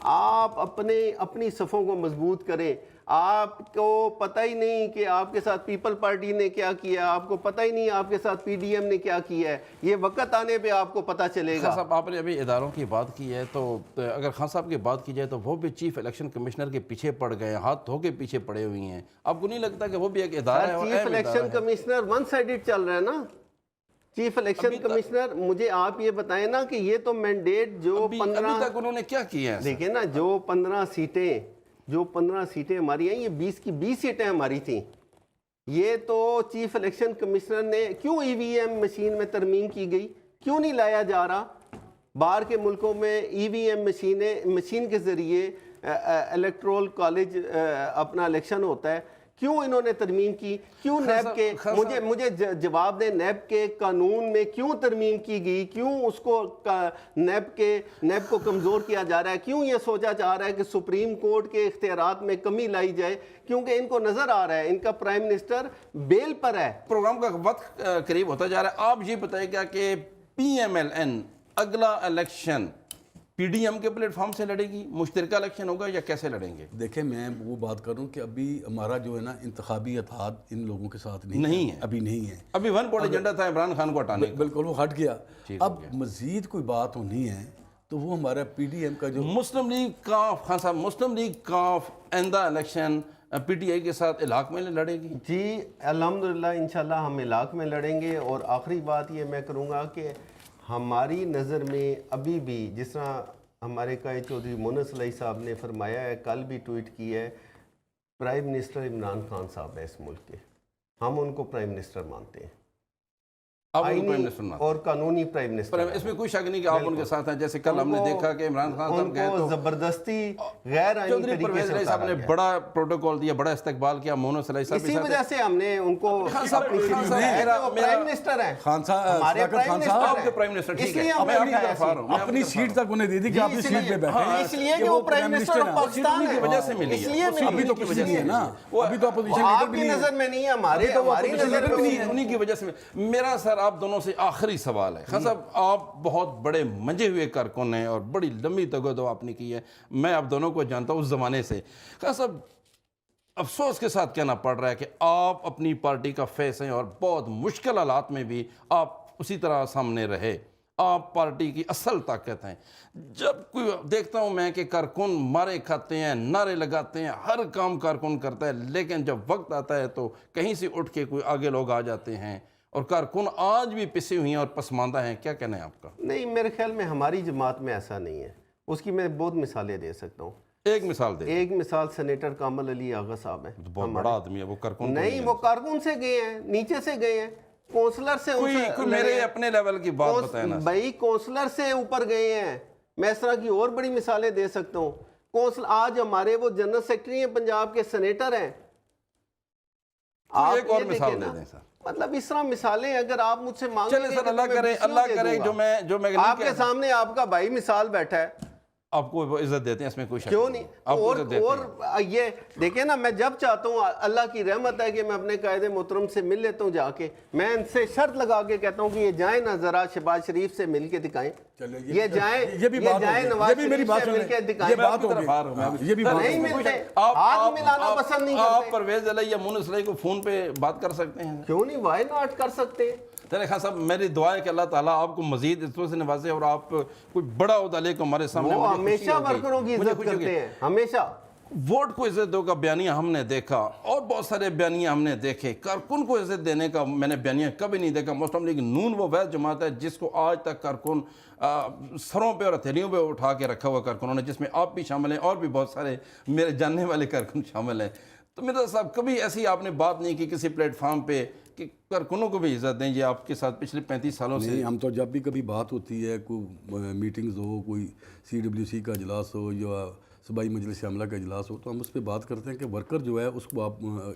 آپ اپنی صفوں کو مضبوط کریں. آپ کو پتہ ہی نہیں کہ آپ کے ساتھ پیپل پارٹی نے کیا کیا، آپ کو پتہ ہی نہیں آپ کے ساتھ پی ڈی ایم نے کیا کیا ہے. یہ وقت آنے پہ آپ کو پتہ چلے گا. خان صاحب آپ نے ابھی اداروں کی بات کی ہے، تو اگر خان صاحب کی بات کی جائے تو وہ بھی چیف الیکشن کمشنر کے پیچھے پڑ گئے، ہاتھ دھو کے پیچھے پڑے ہوئی ہیں. آپ کو نہیں لگتا کہ وہ بھی ایک ادارہ ہے؟ Chief election commissioner one sided چل رہا ہے نا. چیف الیکشن کمشنر، مجھے آپ یہ بتائیں نا کہ یہ تو مینڈیٹ جو 15 ابھی تک انہوں نے کیا کیا ہے؟ دیکھیں نا، جو 15 سیٹیں ہماری ہیں، یہ 20 کی 20 سیٹیں ہماری تھیں. یہ تو چیف الیکشن کمشنر نے کیوں ای وی ایم مشین میں ترمیم کی گئی، کیوں نہیں لایا جا رہا؟ باہر کے ملکوں میں ای وی ایم مشین کے ذریعے الیکٹرول کالج اپنا الیکشن ہوتا ہے، کیوں انہوں نے ترمیم کی؟ کیوں نیب کے مجھے جواب دیں، نیب کے قانون میں کیوں ترمیم کی گئی؟ کیوں اس کو نیب کو کمزور کیا جا رہا ہے؟ کیوں یہ سوچا جا رہا ہے کہ سپریم کورٹ کے اختیارات میں کمی لائی جائے؟ کیونکہ ان کو نظر آ رہا ہے ان کا پرائم منسٹر بیل پر ہے۔ پروگرام کا وقت قریب ہوتا جا رہا ہے، آپ یہ بتائیں گا کہ پی ایم ایل این اگلا الیکشن پی ڈی ایم کے پلیٹ فارم سے لڑے گی، مشترکہ الیکشن ہوگا یا کیسے لڑیں گے؟ دیکھیں میں وہ بات کر رہا ہوں کہ ابھی ہمارا جو ہے نا انتخابی اتحاد ان لوگوں کے ساتھ نہیں ہے، ابھی نہیں ہے، ابھی ون پوائنٹ ایجنڈا تھا عمران خان کو ہٹانے کا، بالکل وہ ہٹ گیا۔ اب مزید کوئی بات ہونی ہے تو وہ ہمارا پی ڈی ایم کا جو مسلم لیگ کاف، خان صاحب مسلم لیگ کاف آئندہ الیکشن پی ٹی آئی کے ساتھ علاق میں لڑے گی؟ جی الحمدللہ انشاءاللہ ہم علاق میں لڑیں گے۔ اور آخری بات یہ میں کروں گا کہ ہماری نظر میں ابھی بھی جس طرح ہمارے قائد چودھری مونس علیہ صاحب نے فرمایا ہے، کل بھی ٹویٹ کی ہے، پرائم منسٹر عمران خان صاحب ہے اس ملک کے، ہم ان کو پرائم منسٹر مانتے ہیں، آپ ان کو آئینی پرائم منسٹر مانتے اور قانونی پرائم منسٹر ہیں؟ اس میں کوئی شک نہیں کہ آپ ان کے ساتھ ہیں، جیسے کل ہم نے دیکھا کہ عمران خان صاحب گئے ان کو تو زبردستی غیر آئینی چودھری طریقے پرویز سے علیہ صاحب اتارا نے گیا۔ بڑا پروٹوکول دیا، بڑا استقبال کیا، مونس علیہ صاحب اسی وجہ سے ہم نے ان کو خان صاحب اپنی خان خدمت صاحب میں میرا- وہ پرائم منسٹر ہیں، خان صاحب ہمارے صداقت پرائم خان صاحب منسٹر آپ کے پرائم منسٹر ہیں، اس ٹھیک ہے، لیے ہم میں آپ کی اٹھایا طرف آ رہا ہوں، میں اپنی سیٹ تک انہیں دے دی کہ جی، اپنی اس سیٹ پہ لیے- بیٹھے اس لیے کہ وہ پرائم منسٹر آف پاکستان کی ہے، وجہ سے ملی اس ہے، لیے وہ ابھی تو کچھ نہیں ہے نا، ابھی تو اپوزیشن لیڈر آپ بھی کی نہیں نظر ہے۔ میں نہیں ہے، ہماری نظر میں نہیں ہے۔ انہی کی وجہ سے میرا سر آپ دونوں سے آخری سوال ہے، خان صاحب آپ بہت بڑے منجے ہوئے کارکن ہیں اور بڑی لمبی تگودو آپ نے کی ہے، میں آپ دونوں کو جانتا ہوں اس زمانے سے۔ خان صاحب افسوس کے ساتھ کہنا پڑ رہا ہے کہ آپ اپنی پارٹی کا فیس ہیں اور بہت مشکل حالات میں بھی آپ اسی طرح سامنے رہے، آپ پارٹی کی اصل طاقت ہیں۔ جب کوئی دیکھتا ہوں میں کہ کارکن مارے کھاتے ہیں، نعرے لگاتے ہیں، ہر کام کارکن کرتا ہے، لیکن جب وقت آتا ہے تو کہیں سے اٹھ کے کوئی آگے لوگ آ جاتے ہیں اور کارکن آج بھی پسے ہوئی ہیں اور پسماندہ ہیں۔ کیا کہنا ہے آپ کا؟ نہیں، میرے خیال میں ہماری جماعت میں ایسا نہیں ہے، اس کی میں بہت مثالیں دے سکتا ہوں۔ ایک مثال دے، ایک مثال سینیٹر کامل علی آغا صاحب ہیں، بہت بڑا آدمی ہے وہ، کارکن نہیں وہ کارکن سے گئے ہیں، نیچے سے گئے ہیں، کونسلر سے کوئی میرے اپنے لیول کی بات بتائیں نا۔ بھائی کونسلر سے اوپر گئے ہیں، میں اس طرح کی اور بڑی مثالیں دے سکتا ہوں۔ آج ہمارے وہ جنرل سیکرٹری ہیں پنجاب کے، سینیٹر ہیں۔ آپ ایک اور یہ مثال دیکھیں دے نا، دیں سر۔ مطلب اس طرح مثالیں اگر آپ مجھ سے مانگیں چلے سر، اللہ کرے جو میں آپ کے سامنے آپ کا بھائی مثال بیٹھا ہے، آپ کو وہ عزت دیتے ہیں، اس میں کوئی شک کیوں نہیں؟ آپ کو اور عزت دیتے ہیں۔ یہ دیکھیں نا، میں جب چاہتا ہوں، اللہ کی رحمت ہے کہ میں اپنے قائد محترم سے مل لیتا ہوں، جا کے میں ان سے شرط لگا کے کہتا ہوں کہ یہ جائیں نا ذرا شہباز شریف سے مل کے دکھائیں، یہ جائیں نواز شریف سے مل کے دکھائیں۔ یہ بھی نہیں ملتے، ہاتھ ملانا پسند نہیں آپ کرتے۔ پرویز علیہ یا مونس علیہ کو فون پہ بات کر سکتے ہیں؟ کیوں نہیں، وائی ناٹ کر سکتے ہیں۔ چلے خان صاحب، میری دعا ہے کہ اللہ تعالیٰ آپ کو مزید عزتوں سے نوازے اور آپ کوئی بڑا عہدہ لے کے ہمارے سامنے۔ وہ ہمیشہ ورکروں کی عزت کرتے ہیں، ہمیشہ۔ ووٹ کو عزت دو کا بیانیہ ہم نے دیکھا اور بہت سارے بیانیہ ہم نے دیکھے، کارکن کو عزت دینے کا میں نے بیانیہ کبھی نہیں دیکھا۔ مسلم لیگ نون وہ وحید جماعت ہے جس کو آج تک کارکن سروں پہ اور ہتھیلیوں پہ اٹھا کے رکھا ہوا کارکنوں نے، جس میں آپ بھی شامل ہیں اور بھی بہت سارے میرے جاننے والے کارکن شامل ہیں۔ تو مرزا صاحب کبھی ایسی آپ نے بات نہیں کی کسی پلیٹ فارم پہ کہ کارکنوں کو بھی عزت دیں؟ یہ آپ کے ساتھ پچھلے 35 سالوں سے نہیں، ہم تو جب بھی کبھی بات ہوتی ہے، کوئی میٹنگز ہو، کوئی CWC کا اجلاس ہو یا صوبائی مجلس عملہ کا اجلاس ہو، تو ہم اس پہ بات کرتے ہیں کہ ورکر جو ہے اس کو آپ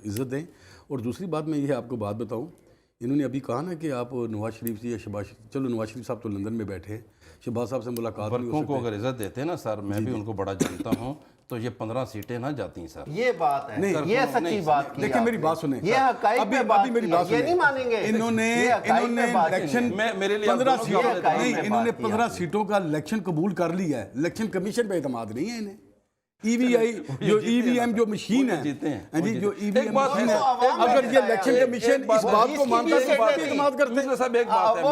عزت دیں۔ اور دوسری بات میں یہ آپ کو بات بتاؤں، انہوں نے ابھی کہا نا کہ آپ نواز شریف سے یا شہباز، چلو نواز شریف صاحب تو لندن میں بیٹھے ہیں، شہباز صاحب سے ملاقات نہیں ہو ورکوں کو اگر عزت دیتے ہیں نا سر، میں بھی ان کو بڑا جانتا ہوں، تو یہ 15 سیٹیں نہ جاتی ہیں سر۔ یہ بات ہے، یہ سچی بات کی۔ لیکن میری بات سنیں، یہ حقائق پہ بات کی، یہ نہیں مانیں گے۔ انہوں نے الیکشن میرے لیے 15 آپ دونوں سیٹوں نہیں، انہوں نے 15 سیٹوں کا الیکشن قبول کر لیا ہے۔ الیکشن کمیشن پہ اعتماد نہیں ہے انہیں۔ جو EVM جو مشین ہے، جی جو EVM مشین ہے، اگر یہ الیکشن کمیشن اس بات کو مانتا ہے تو بات اعتماد کرتے ہیں۔ صاحب ایک بات ہے،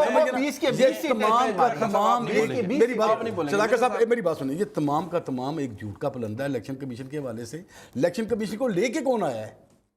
میری بات صداقت صاحب میری بات سنیں، یہ تمام کا تمام ایک جھوٹ کا پلندہ ہے الیکشن کمیشن کے حوالے سے۔ الیکشن کمیشن کو لے کے کون آیا ہے؟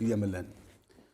PMLN,